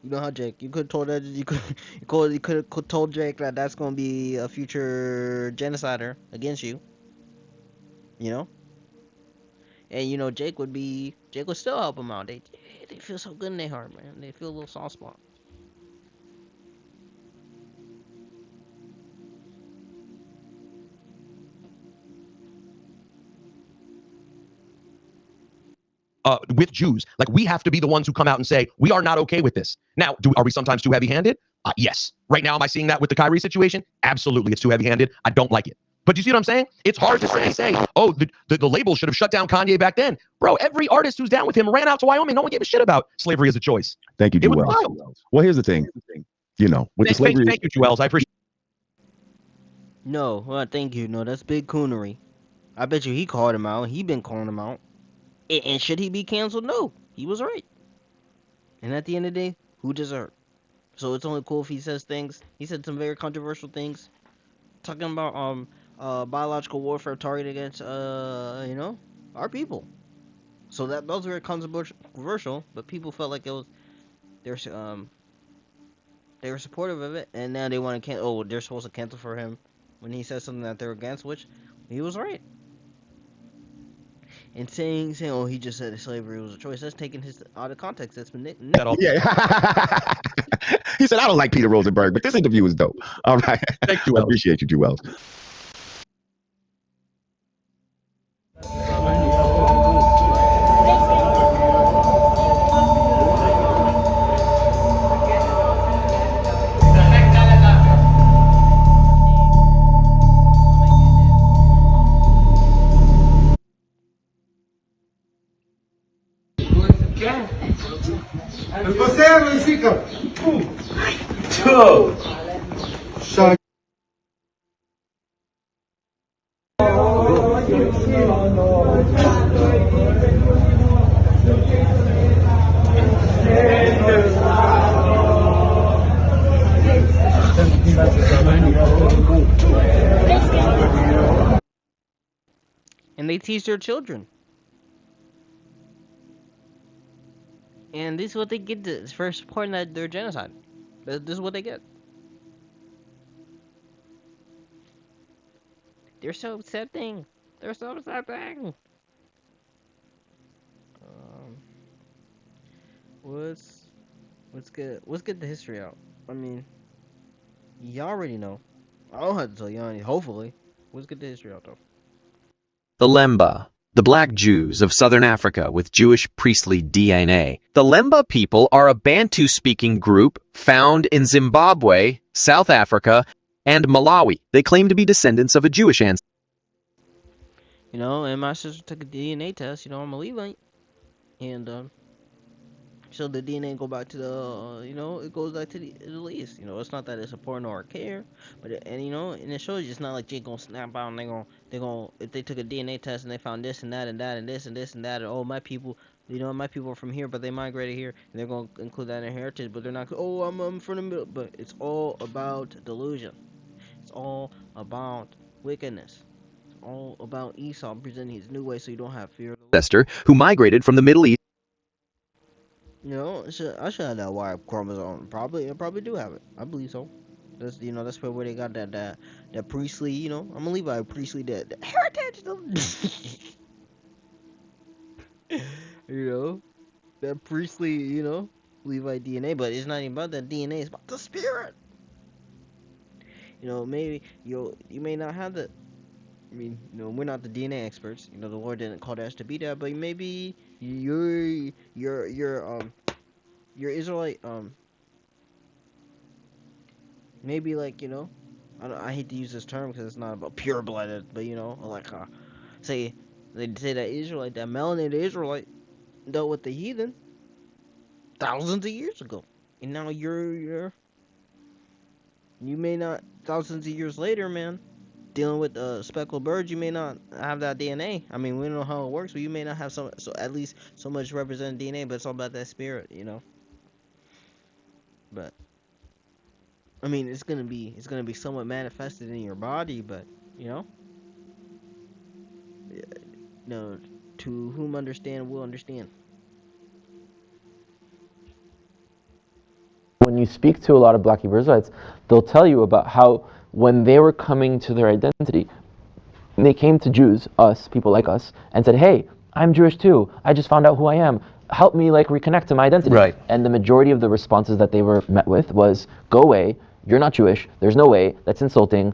You know how, Jake, you could told Jake that that's gonna be a future genocider against you. And Jake would still help him out. They feel so good in their heart, man. They feel a little soft spot. With Jews. Like, we have to be the ones who come out and say, we are not okay with this. Now, are we sometimes too heavy-handed? Yes. Right now, am I seeing that with the Kyrie situation? Absolutely, it's too heavy-handed. I don't like it. But you see what I'm saying? It's hard to say, oh, the label should have shut down Kanye back then. Bro, every artist who's down with him ran out to Wyoming. No one gave a shit about slavery as a choice. Thank you, It was Joel. wild. Well, here's the thing. With the slavery... Thank you, Joels. I appreciate No, well, thank you. No, that's big coonery. I bet you he called him out. He been calling him out. And should he be canceled? No, he was right. And at the end of the day, who deserved? So it's only cool if he says things. He said some very controversial things, talking about biological warfare targeted against our people. So that was very controversial, but people felt like it was they were supportive of it, and now they want to cancel. Oh, they're supposed to cancel for him when he says something that they're against, which he was right. And saying, oh, he just said that slavery was a choice. That's taking his out of context. That's Yeah. He said, I don't like Peter Rosenberg, but this interview is dope. All right. Thank you, I appreciate you, Drew Wells. And they teach their children. And this is what they get for supporting their genocide. This is what they get. They're so accepting. They're so accepting. Let's get the history out. I mean, y'all already know. I don't have to tell y'all any. Hopefully, let's get the history out though. The Lemba, the Black Jews of Southern Africa with Jewish priestly DNA. The Lemba people are a Bantu-speaking group found in Zimbabwe, South Africa, and Malawi. They claim to be descendants of a Jewish ancestor. You know, and my sister took a DNA test. You know, I'm a Levite, and so the DNA go back to the, you know, it goes back to the least. You know, it's not that it's important or care, but you know, and it shows you it's not like they gonna snap out and they gonna if they took a DNA test and they found this and that and that and this and this and that, and oh, my people, you know, my people are from here, but they migrated here, and they're gonna include that in heritage, but they're not. Oh, I'm from the middle, but it's all about delusion. It's all about wickedness. It's all about Esau presenting his new way, so you don't have fear. Who migrated from the Middle East. You know, I should have that Y chromosome. I probably do have it. I believe so. That's, you know, that's where they got that priestly. You know, I'm gonna leave out priestly the heritage. You know, that priestly. You know, Levite DNA, but it's not even about that DNA. It's about the spirit. You know, maybe you may not have the. I mean, you know, we're not the DNA experts. You know, the Lord didn't call us to be that, but maybe you're Israelite, maybe like, you know, I hate to use this term because it's not about pure blooded, but you know, like say they say that Israelite, that melanated Israelite dealt with the heathen thousands of years ago, and now you may not, thousands of years later, man, dealing with speckled birds, you may not have that DNA. I mean, we don't know how it works, but you may not have so at least so much represented DNA, but it's all about that spirit, you know. But I mean, it's gonna be somewhat manifested in your body, but you know, no, to whom understand will understand. When you speak to a lot of Black Hebrew Israelites, they'll tell you about how when they were coming to their identity, they came to Jews, us, people like us, and said, hey, I'm Jewish too. I just found out who I am. Help me like reconnect to my identity. Right. And the majority of the responses that they were met with was, go away, you're not Jewish, there's no way, that's insulting.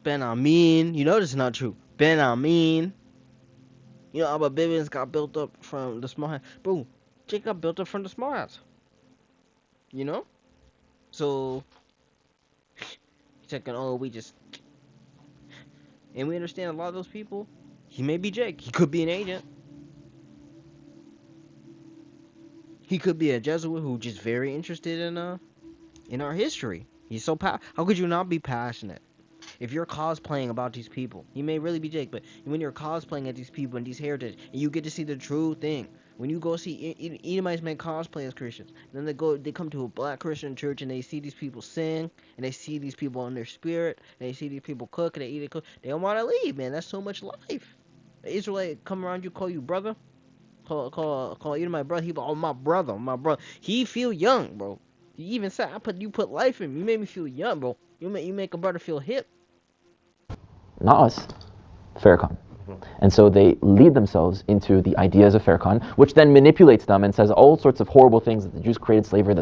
Ben Amin, you know this is not true. Ben Amin, you know, Abba Bivens got built up from the small house. Bro, Jake got built up from the small house. You know? So, checking, oh, we just, and we understand a lot of those people. He may be Jake. He could be an agent. He could be a Jesuit who just very interested in our history. He's so how could you not be passionate if you're cosplaying about these people? You may really be Jake, but when you're cosplaying at these people and these heritage, and you get to see the true thing. When you go see Edomites make cosplay as Christians, and then they come to a Black Christian church and they see these people sing, and they see these people in their spirit, and they see these people cook, and they eat it cook. They don't want to leave, man. That's so much life. The Israelite come around you, call you brother, call Edomite brother. He, oh, my brother. He feel young, bro. He even said, you put life in me. You made me feel young, bro. You make a brother feel hip. Not us. Farrakhan. And so they lead themselves into the ideas of Farrakhan, which then manipulates them and says all sorts of horrible things that the Jews created slavery,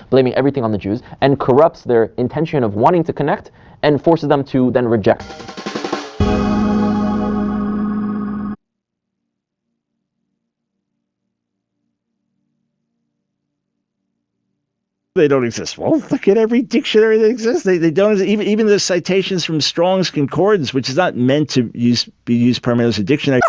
blaming everything on the Jews, and corrupts their intention of wanting to connect and forces them to then reject. They don't exist. Well, look at every dictionary that exists. They don't even the citations from Strong's Concordance, which is not meant to be used primarily as a dictionary.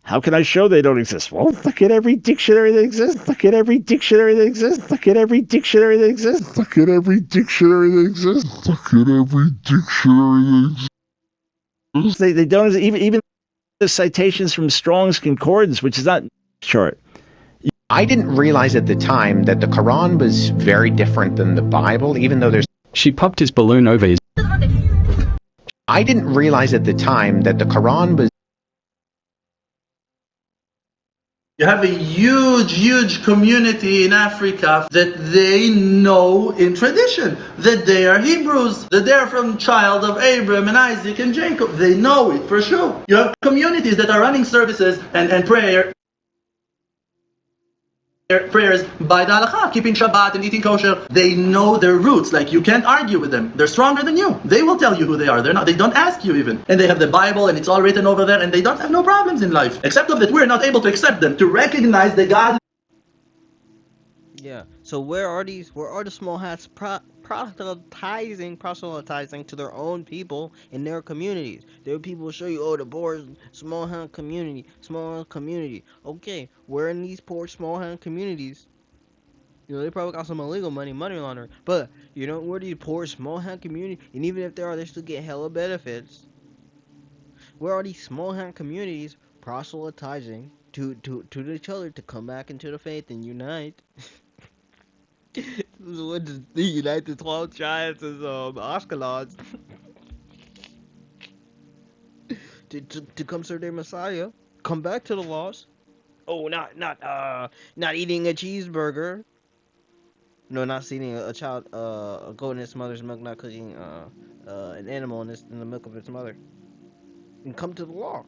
How can I show they don't exist? Well, look at every dictionary that exists. Look at every dictionary that exists. Look at every dictionary that exists. Look at every dictionary that exists. Look at every dictionary that exists. They don't even the citations from Strong's Concordance, which is not short. I didn't realize at the time that the Quran was very different than the Bible, even though there's... She popped his balloon over his... I didn't realize at the time that the Quran was... You have a huge community in Africa that they know in tradition that they are Hebrews, that they are from child of Abraham and Isaac and Jacob. They know it for sure. You have communities that are running services and prayers by the halakha, keeping Shabbat and eating kosher. They know their roots. Like, you can't argue with them. They're stronger than you. They will tell you who they are. They don't ask you even. And they have the Bible and it's all written over there, and they don't have no problems in life. Except of that we're not able to accept them, to recognize the God. Yeah. So where are the small hats proselytizing to their own people in their communities? Their people will show you, oh, the poor small hand community. Okay, where in these poor small hand communities? You know, they probably got some illegal money laundering. But you know where these poor small hand communities, and even if they still get hella benefits. Where are these small hand communities proselytizing to each other to come back into the faith and unite? What does the unite the 12 tribes as Ashkelons to come serve their Messiah, come back to the laws. Oh, not eating a cheeseburger. No, not seeing a child a goat in its mother's milk, not cooking an animal in the milk of its mother. And come to the law.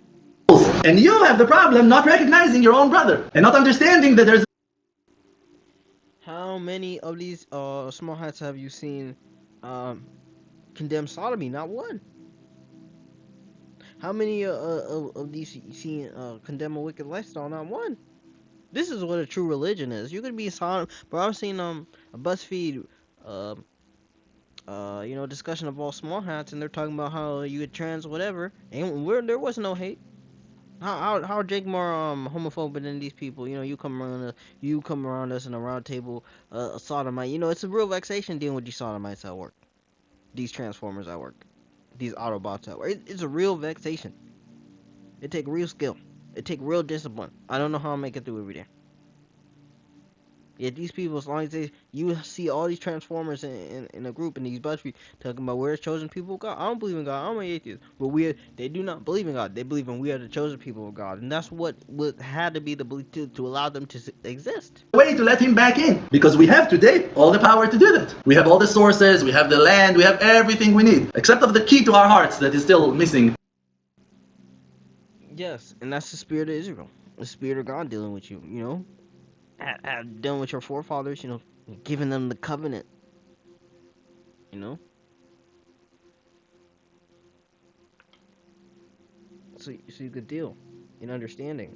And you have the problem not recognizing your own brother and not understanding that there's... How many of these small hats have you seen condemn sodomy? Not one. How many of these you seen condemn a wicked lifestyle? Not one. This is what a true religion is. You could be Sodom, but I've seen a BuzzFeed discussion of all small hats, and they're talking about how you get trans whatever, and there was no hate. How are Jake more homophobic than these people? You know, you come around us in a round table, sodomite. You know, it's a real vexation dealing with these sodomites at work, these transformers at work, these Autobots at work. It's a real vexation. It take real skill. It take real discipline. I don't know how I'll make it through every day. Yet these people, as long as you see all these transformers in a group, in these BuzzFeed talking about we're the chosen people of God. I don't believe in God. I'm an atheist. But they do not believe in God. They believe in we are the chosen people of God. And that's what had to be the belief to allow them to exist. Way to let him back in. Because we have today all the power to do that. We have all the sources, we have the land, we have everything we need. Except of the key to our hearts that is still missing. Yes, and that's the spirit of Israel. The spirit of God dealing with you, you know. Dealing with your forefathers, you know, giving them the covenant, you know. So you could deal in understanding.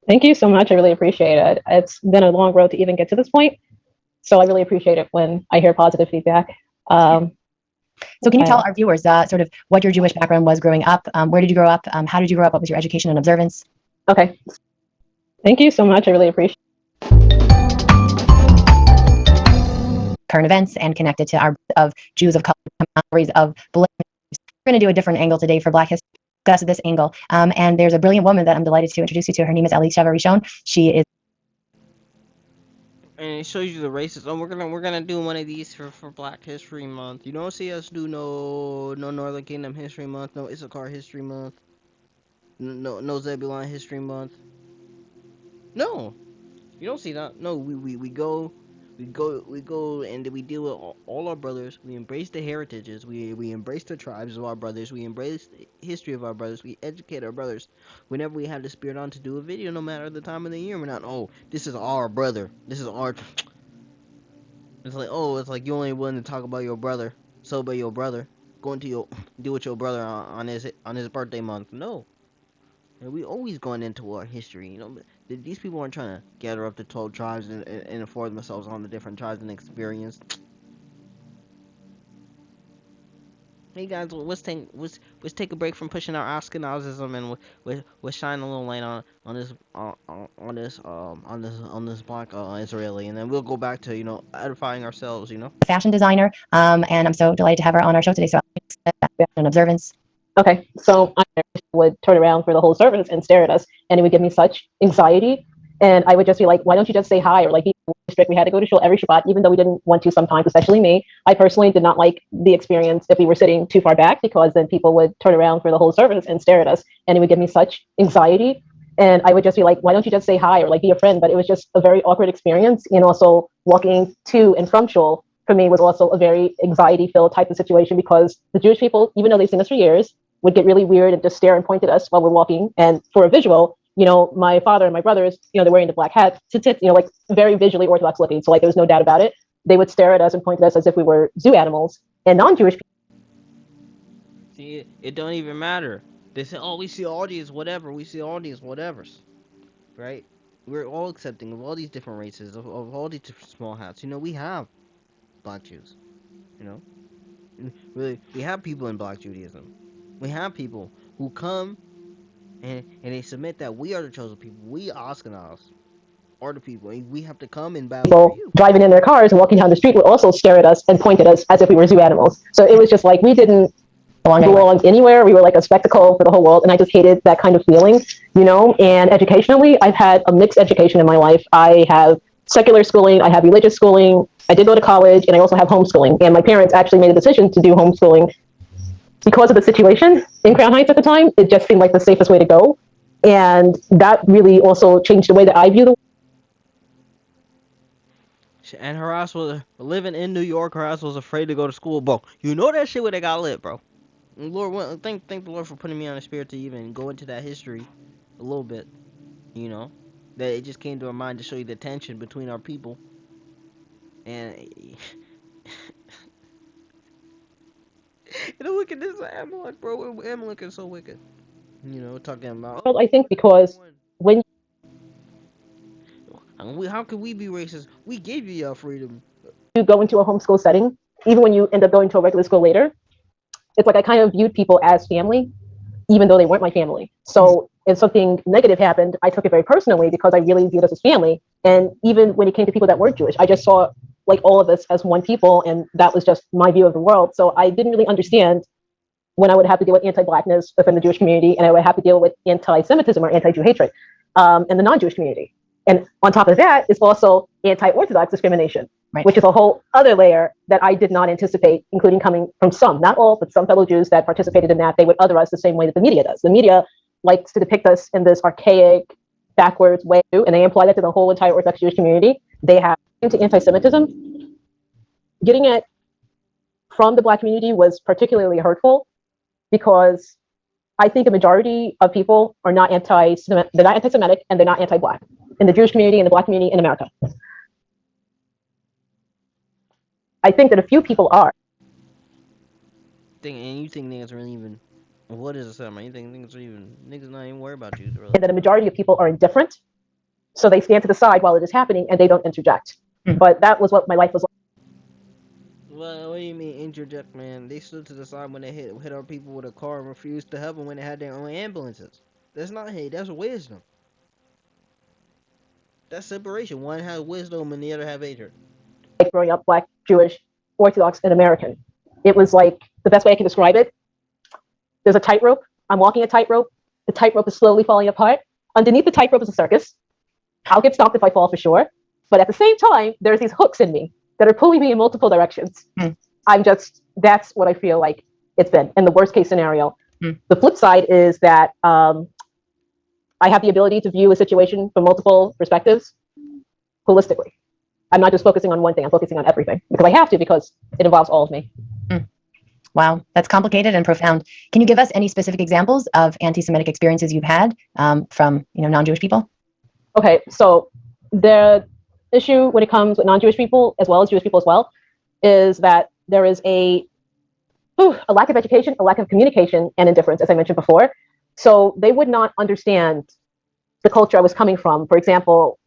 Thank you so much. I really appreciate it. It's been a long road to even get to this point. So I really appreciate it when I hear positive feedback. So can you tell our viewers sort of what your Jewish background was growing up? Where did you grow up? How did you grow up? What was your education and observance? Okay. Thank you so much. I really appreciate it. Current events and connected to our of Jews of color, memories of We're going to do a different angle today for Black History. Discuss this angle. And there's a brilliant woman that I'm delighted to introduce you to. Her name is Elisheva Rishon. She is And it shows you the races. Oh, we're gonna do one of these for Black History Month. You don't see us do no Northern Kingdom History Month, no Issachar History Month, no Zebulon History Month. No, you don't see that. No, we go and we deal with all our brothers. We embrace the heritages. We embrace the tribes of our brothers. We embrace the history of our brothers. We educate our brothers. Whenever we have the spirit on to do a video, no matter the time of the year, we're not, oh, this is our brother. This is our. It's like, oh, it's like you only willing to talk about your brother, celebrate your brother, going to your deal with your brother on his birthday month. No. And we always going into our history, you know. These people aren't trying to gather up the 12 tribes and inform themselves on the different tribes and experience. Hey guys, let's take a break from pushing our Ashkenazism and we'll shine a little light on this black Israeli, and then we'll go back to, you know, edifying ourselves, you know. Fashion designer, and I'm so delighted to have her on our show today. So an observance. Okay, so I would turn around for the whole service and stare at us, and it would give me such anxiety. And I would just be like, why don't you just say hi? Or like, be strict. We had to go to shul every Shabbat, even though we didn't want to sometimes, especially me. I personally did not like the experience if we were sitting too far back, because then people would turn around for the whole service and stare at us, and it would give me such anxiety. And I would just be like, why don't you just say hi? Or like, be a friend? But it was just a very awkward experience. And also walking to and from shul for me was also a very anxiety-filled type of situation, because the Jewish people, even though they've seen us for years, would get really weird and just stare and point at us while we're walking. And for a visual, you know, my father and my brothers, you know, they're wearing the black hats, you know, like very visually Orthodox looking. So like, there was no doubt about it. They would stare at us and point at us as if we were zoo animals. And non-Jewish people. See, it don't even matter. They say, oh, we see all these whatever. We see all these whatevers. Right? We're all accepting of all these different races, of all these different small hats. You know, we have black Jews. You know? And really, we have people in black Judaism. We have people who come and they submit that we are the chosen people. We Ashkenaz are the people. And we have to come and bow for you. Driving in their cars and walking down the street would also stare at us and point at us as if we were zoo animals. So it was just like, we didn't belong anywhere. We were like a spectacle for the whole world. And I just hated that kind of feeling, you know. And educationally, I've had a mixed education in my life. I have secular schooling. I have religious schooling. I did go to college, and I also have homeschooling. And my parents actually made a decision to do homeschooling because of the situation in Crown Heights at the time. It just seemed like the safest way to go. And that really also changed the way that I view the world. And her ass was living in New York. Her ass was afraid to go to school, bro. You know that shit where they got lit, bro. And Lord, thank the Lord for putting me on the spirit to even go into that history a little bit. You know, that it just came to our mind to show you the tension between our people. And and look at this Amalek, bro. Amalek is so wicked. You know, talking about. I think because when. How could we be racist? We gave you your freedom. You go into a homeschool setting, even when you end up going to a regular school later, it's like I kind of viewed people as family, even though they weren't my family. So if something negative happened, I took it very personally, because I really viewed us as family. And even when it came to people that weren't Jewish, I just saw like all of us as one people, and that was just my view of the world. So I didn't really understand when I would have to deal with anti-Blackness within the Jewish community, and I would have to deal with anti-Semitism or anti-Jew hatred in the non-Jewish community. And on top of that is also anti-Orthodox discrimination, which is a whole other layer that I did not anticipate, including coming from some, not all, but some fellow Jews that participated in that. They would other us the same way that the media does. The media likes to depict us in this archaic, backwards way, and they imply that to the whole entire Orthodox Jewish community. They have into anti-Semitism. Getting it from the Black community was particularly hurtful, because I think a majority of people are not anti-Semitic, they're not anti-Semitic, and they're not anti-Black in the Jewish community and the Black community in America. I think that a few people are. And you think niggas are really even, what is a Semite? You think niggas are even, niggas not even worried about you, really. And that a majority of people are indifferent, so they stand to the side while it is happening and they don't interject. But that was what my life was like. Well, what do you mean interject, man? They stood to the side when they hit our people with a car and refused to help them when they had their own ambulances. That's not hate, that's wisdom. That's separation. One has wisdom and the other have hatred. Like growing up Black, Jewish, Orthodox, and American. It was like, the best way I can describe it, there's a tightrope. I'm walking a tightrope. The tightrope is slowly falling apart. Underneath the tightrope is a circus. I'll get stopped if I fall for sure. But at the same time, there's these hooks in me that are pulling me in multiple directions. That's what I feel like it's been in the worst case scenario. The flip side is that I have the ability to view a situation from multiple perspectives holistically. I'm not just focusing on one thing, I'm focusing on everything because I have to, because it involves all of me. Wow, that's complicated and profound. Can you give us any specific examples of anti-Semitic experiences you've had from non-Jewish people? Okay, so the issue when it comes with non-Jewish people as well as Jewish people as well is that there is a lack of education, a lack of communication, and indifference, as I mentioned before. So they would not understand the culture I was coming from. For example,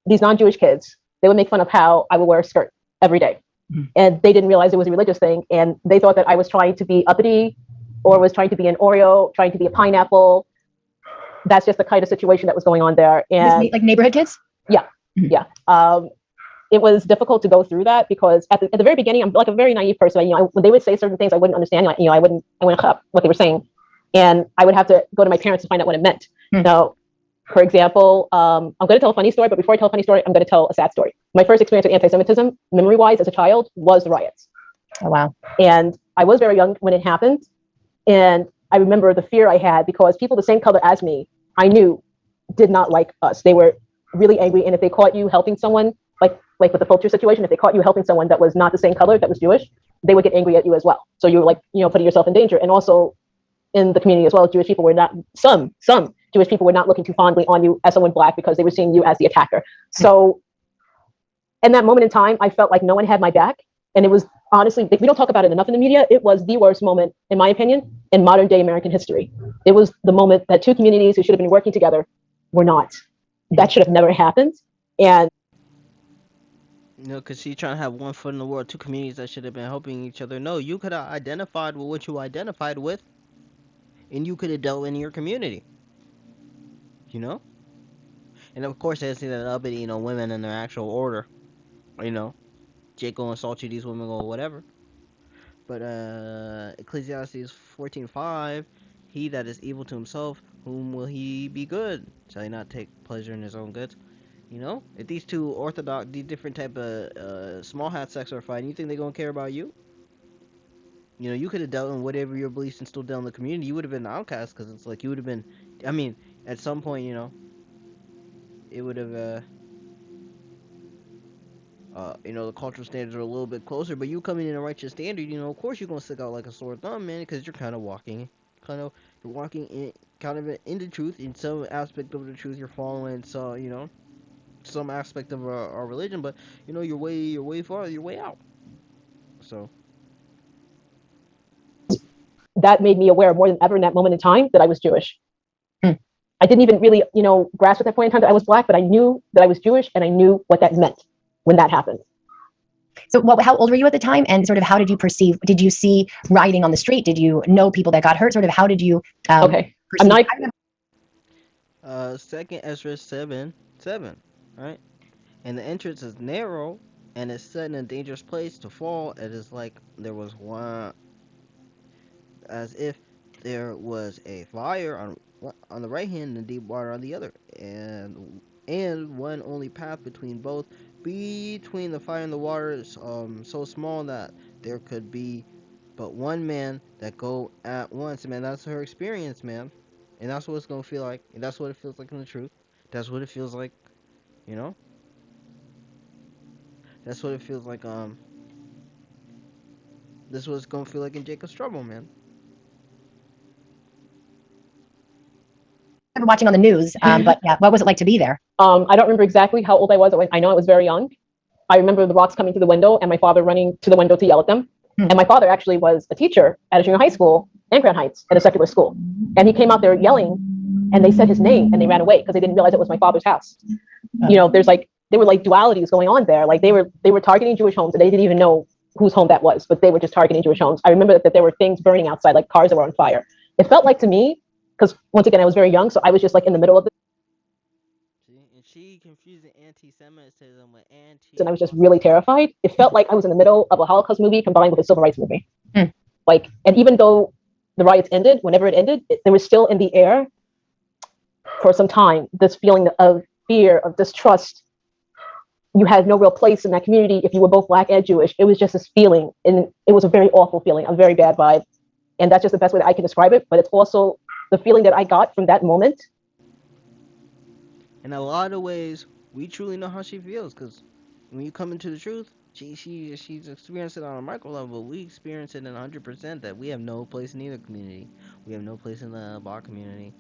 these non-Jewish kids, they would make fun of how I would wear a skirt every day. And they didn't realize it was a religious thing. And they thought that I was trying to be uppity or was trying to be an Oreo, trying to be a pineapple. That's just the kind of situation that was going on there. And like neighborhood kids? Yeah. It was difficult to go through that because at the very beginning, I'm like a very naive person. When they would say certain things, I wouldn't understand. I wouldn't up what they were saying, and I would have to go to my parents to find out what it meant. Now, for example, I'm going to tell a funny story, but before I tell a funny story, I'm going to tell a sad story. My first experience with anti-Semitism, memory-wise, as a child, was the riots. Oh wow! And I was very young when it happened, and I remember the fear I had because people the same color as me, I knew, did not like us. They were really angry, and if they caught you helping someone, like with the Fulcher situation, if they caught you helping someone that was not the same color, that was Jewish, they would get angry at you as well. So you were like, putting yourself in danger. And also in the community as well, Jewish people were not, some Jewish people were not looking too fondly on you as someone Black because they were seeing you as the attacker. So in that moment in time, I felt like no one had my back. And it was honestly, we don't talk about it enough in the media. It was the worst moment, in my opinion, in modern day American history. It was the moment that two communities who should have been working together were not. That should have never happened. And because she's trying to have one foot in the world, two communities that should have been helping each other. No, you could have identified with what you identified with, and you could have dealt in your community. And of course, they say that uppity, women in their actual order. Jake go insult you, these women go whatever. But Ecclesiastes 14:5, he that is evil to himself, whom will he be good? Shall he not take pleasure in his own goods? If these two orthodox, these different type of small hat sects are fighting, you think they're gonna care about you? You could have dealt in whatever your beliefs and still dealt in the community. You would have been an outcast because it's like you would have been. I mean, at some point, it would have. The cultural standards are a little bit closer, but you coming in a righteous standard, of course you're gonna stick out like a sore thumb, man, because you're kind of walking in, kind of in the truth, in some aspect of the truth. You're following, so some aspect of our religion, but you're way far, you're way out. So that made me aware more than ever in that moment in time that I was Jewish. I didn't even really, grasp at that point in time that I was Black, but I knew that I was Jewish, and I knew what that meant when that happened. So how old were you at the time, and sort of how did you perceive? Did you see rioting on the street? Did you know people that got hurt? Sort of how did you? Okay, I'm not. 2nd Ezra 7:7. Right, and the entrance is narrow, and it's set in a dangerous place to fall. It is like there was one, as if there was a fire on the right hand and deep water on the other, and one only path between both. Between the fire and the water is so small that there could be but one man that go at once. Man, that's her experience, man, and that's what it's gonna feel like, and that's what it feels like in the truth. That's what it feels like. That's what it feels like. This is what it's gonna feel like in Jacob's trouble, man. I remember watching on the news, but yeah, what was it like to be there? I don't remember exactly how old I was. I know I was very young. I remember the rocks coming through the window and my father running to the window to yell at them. And my father actually was a teacher at a junior high school in Grand Heights at a secular school. And he came out there yelling, and they said his name and they ran away because they didn't realize it was my father's house. There were like dualities going on there. Like they were targeting Jewish homes, and they didn't even know whose home that was, but they were just targeting Jewish homes. I remember that there were things burning outside, like cars that were on fire. It felt like to me, because once again, I was very young, so I was just like in the middle of it. And she confusing anti-Semitism with And I was just really terrified. It felt like I was in the middle of a Holocaust movie combined with a civil rights movie. And even though the riots ended, whenever it ended, there was still in the air for some time this feeling of fear, of distrust, you had no real place in that community if you were both black and Jewish. It was just this feeling, and it was a very awful feeling, a very bad vibe. And that's just the best way that I can describe it. But it's also the feeling that I got from that moment. In a lot of ways, we truly know how she feels, because when you come into the truth, she's experienced it on a micro level. We experience it in 100% that we have no place in either community. We have no place in the black community.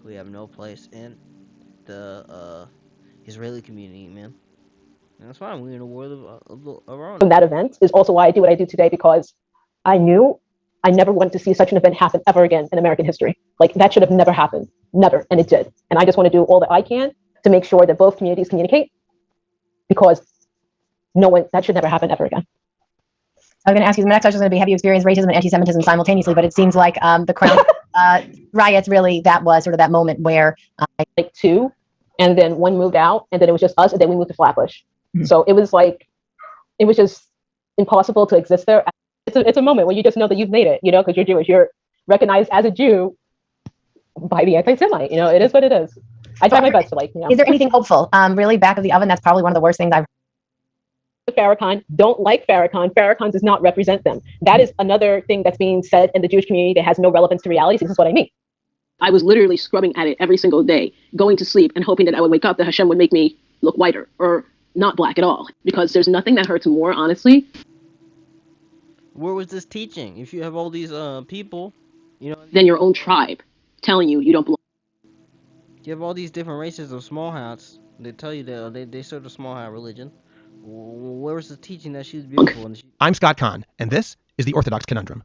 We have no place in the Israeli community, man. And that's fine. We're in a world of our own. From that event is also why I do what I do today, because I knew I never wanted to see such an event happen ever again in American history. Like, that should have never happened. Never. And it did. And I just want to do all that I can to make sure that both communities communicate, because that should never happen ever again. I was going to ask you, the next question is going to be, have you experienced racism and anti-Semitism simultaneously? But it seems like the Crown riots, really, that was sort of that moment where... like two, and then one moved out, and then it was just us, and then we moved to Flatbush. Mm-hmm. So it was just impossible to exist there. It's a moment where you just know that you've made it, because you're Jewish. You're recognized as a Jew by the anti-Semite. It is what it is. I try my best to Is there anything hopeful? Really, back of the oven, that's probably one of the worst things I've heard. Farrakhan don't like Farrakhan. Farrakhan does not represent them. That is another thing that's being said in the Jewish community that has no relevance to reality. This is what I mean. I was literally scrubbing at it every single day, going to sleep and hoping that I would wake up, that Hashem would make me look whiter or not black at all. Because there's nothing that hurts more, honestly. Where was this teaching? If you have all these people, than your own tribe telling you you don't belong. You have all these different races of small hats. They tell you that they serve the small hat religion. Where was the teaching that she's beautiful? And I'm Scott Kahn, and this is the Orthodox Conundrum.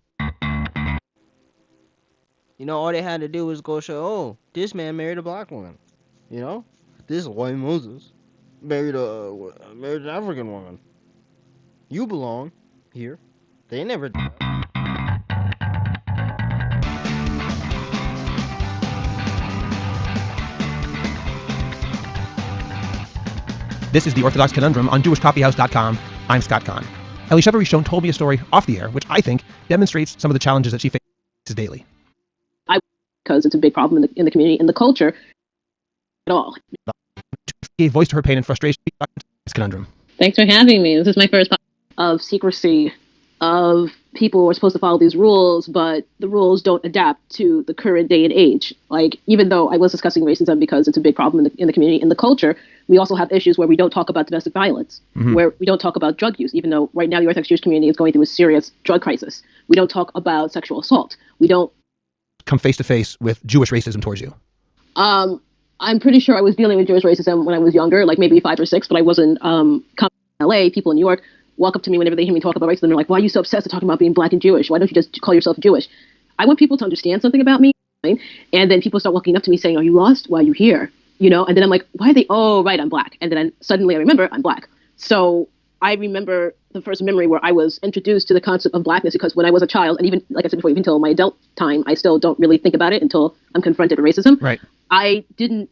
All they had to do was go show, oh, this man married a black woman. This white Moses married an African woman. You belong here. They never did that. This is the Orthodox Conundrum on JewishCoffeehouse.com. I'm Scott Kahn. Elisha Rishon told me a story off the air, which I think demonstrates some of the challenges that she faces daily. Because it's a big problem in the community, in the culture, at all. Gave voice to her pain and frustration. This conundrum. Thanks for having me. This is my first of secrecy, of people who are supposed to follow these rules, but the rules don't adapt to the current day and age. Like, even though I was discussing racism because it's a big problem in the community, in the culture, we also have issues where we don't talk about domestic violence, where we don't talk about drug use, even though right now the Orthodox Jewish community is going through a serious drug crisis. We don't talk about sexual assault. We don't come face to face with Jewish racism towards you. I'm pretty sure I was dealing with Jewish racism when I was younger, like maybe 5 or 6, but I wasn't coming to LA. People in New York walk up to me whenever they hear me talk about racism. They're like, why are you so obsessed with talking about being black and Jewish? Why don't you just call yourself Jewish? I want people to understand something about me. Right? And then people start walking up to me saying, are you lost? Why are you here? And then I'm like, why are they? Oh, right, I'm black. And then suddenly I remember I'm black. So I remember the first memory where I was introduced to the concept of blackness, because when I was a child, and even, like I said before, even until my adult time, I still don't really think about it until I'm confronted with racism. Right. I didn't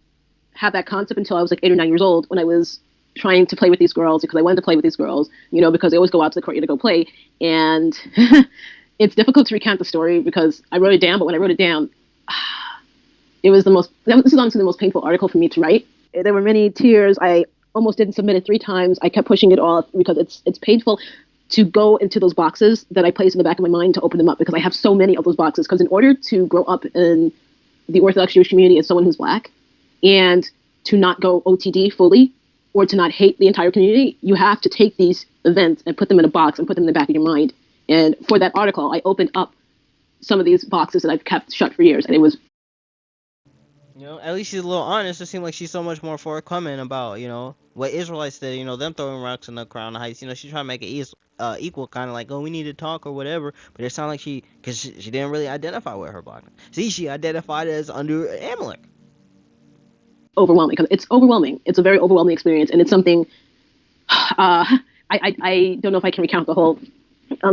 have that concept until I was like 8 or 9 years old, when I was trying to play with these girls, because I wanted to play with these girls, because they always go out to the courtyard to go play. And it's difficult to recount the story because I wrote it down, but when I wrote it down, this is honestly the most painful article for me to write. There were many tears. I almost didn't submit it 3 times. I kept pushing it off because it's painful to go into those boxes that I place in the back of my mind to open them up, because I have so many of those boxes. Because in order to grow up in the Orthodox Jewish community as someone who's black, and to not go OTD fully, or to not hate the entire community, you have to take these events and put them in a box and put them in the back of your mind. And for that article, I opened up some of these boxes that I've kept shut for years, and it was... at least she's a little honest. It seemed like she's so much more forthcoming about, what Israelites did, them throwing rocks in the Crown Heights. She's trying to make it equal, kind of like, oh, we need to talk or whatever. But it sounded like because she didn't really identify with her blackness. See, she identified as under Amalek. Overwhelming, because it's overwhelming. It's a very overwhelming experience, and it's something... I don't know if I can recount the whole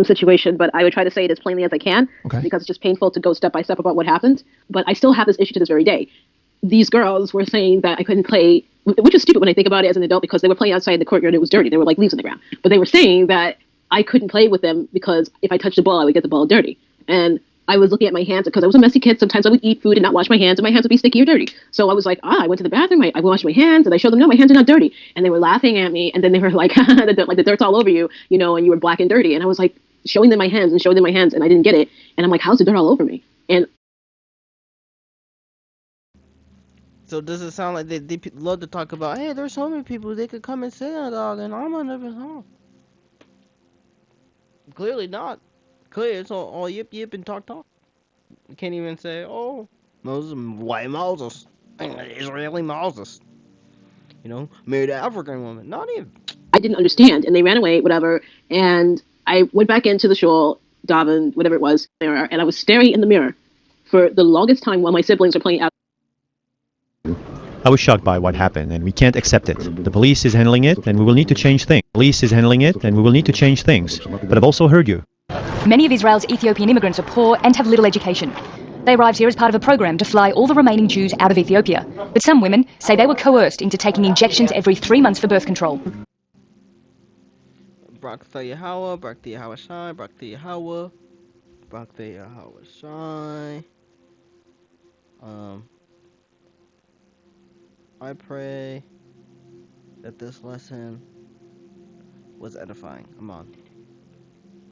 situation, but I would try to say it as plainly as I can, because it's just painful to go step by step about what happened. But I still have this issue to this very day. These girls were saying that I couldn't play, which is stupid when I think about it as an adult, because they were playing outside the courtyard and it was dirty. There were like leaves on the ground. But they were saying that I couldn't play with them because if I touched the ball, I would get the ball dirty. And I was looking at my hands because I was a messy kid. Sometimes I would eat food and not wash my hands, and my hands would be sticky or dirty. So I was like, I went to the bathroom, I washed my hands, and I showed them, no, my hands are not dirty. And they were laughing at me, and then they were like, the dirt's all over you, you know, and you were black and dirty. And I was like, showing them my hands, and I didn't get it. And I'm like, how's the dirt all over me? And So does it sound like they love to talk about, hey, there's so many people they could come and sit on, dog, and I'm on every home. Clearly not. Clearly it's all yip yip and talk talk. You can't even say, oh, Moses, white Moses, Israeli Moses. You know, married an African woman. Not even. I didn't understand, and they ran away, whatever. And I went back into the shul, daven, whatever it was, mirror, and I was staring in the mirror for the longest time while my siblings were playing out. I was shocked by what happened, and we can't accept it. The police is handling it, and we will need to change things. Police is handling it, and we will need to change things. But I've also heard you. Many of Israel's Ethiopian immigrants are poor and have little education. They arrived here as part of a program to fly all the remaining Jews out of Ethiopia. But some women say they were coerced into taking injections every 3 months for birth control. Barak the Yahweh, Barak the Yahweh Shai, Barak the Yahweh, Barak the Yahweh Shai. I pray that this lesson was edifying. I'm on.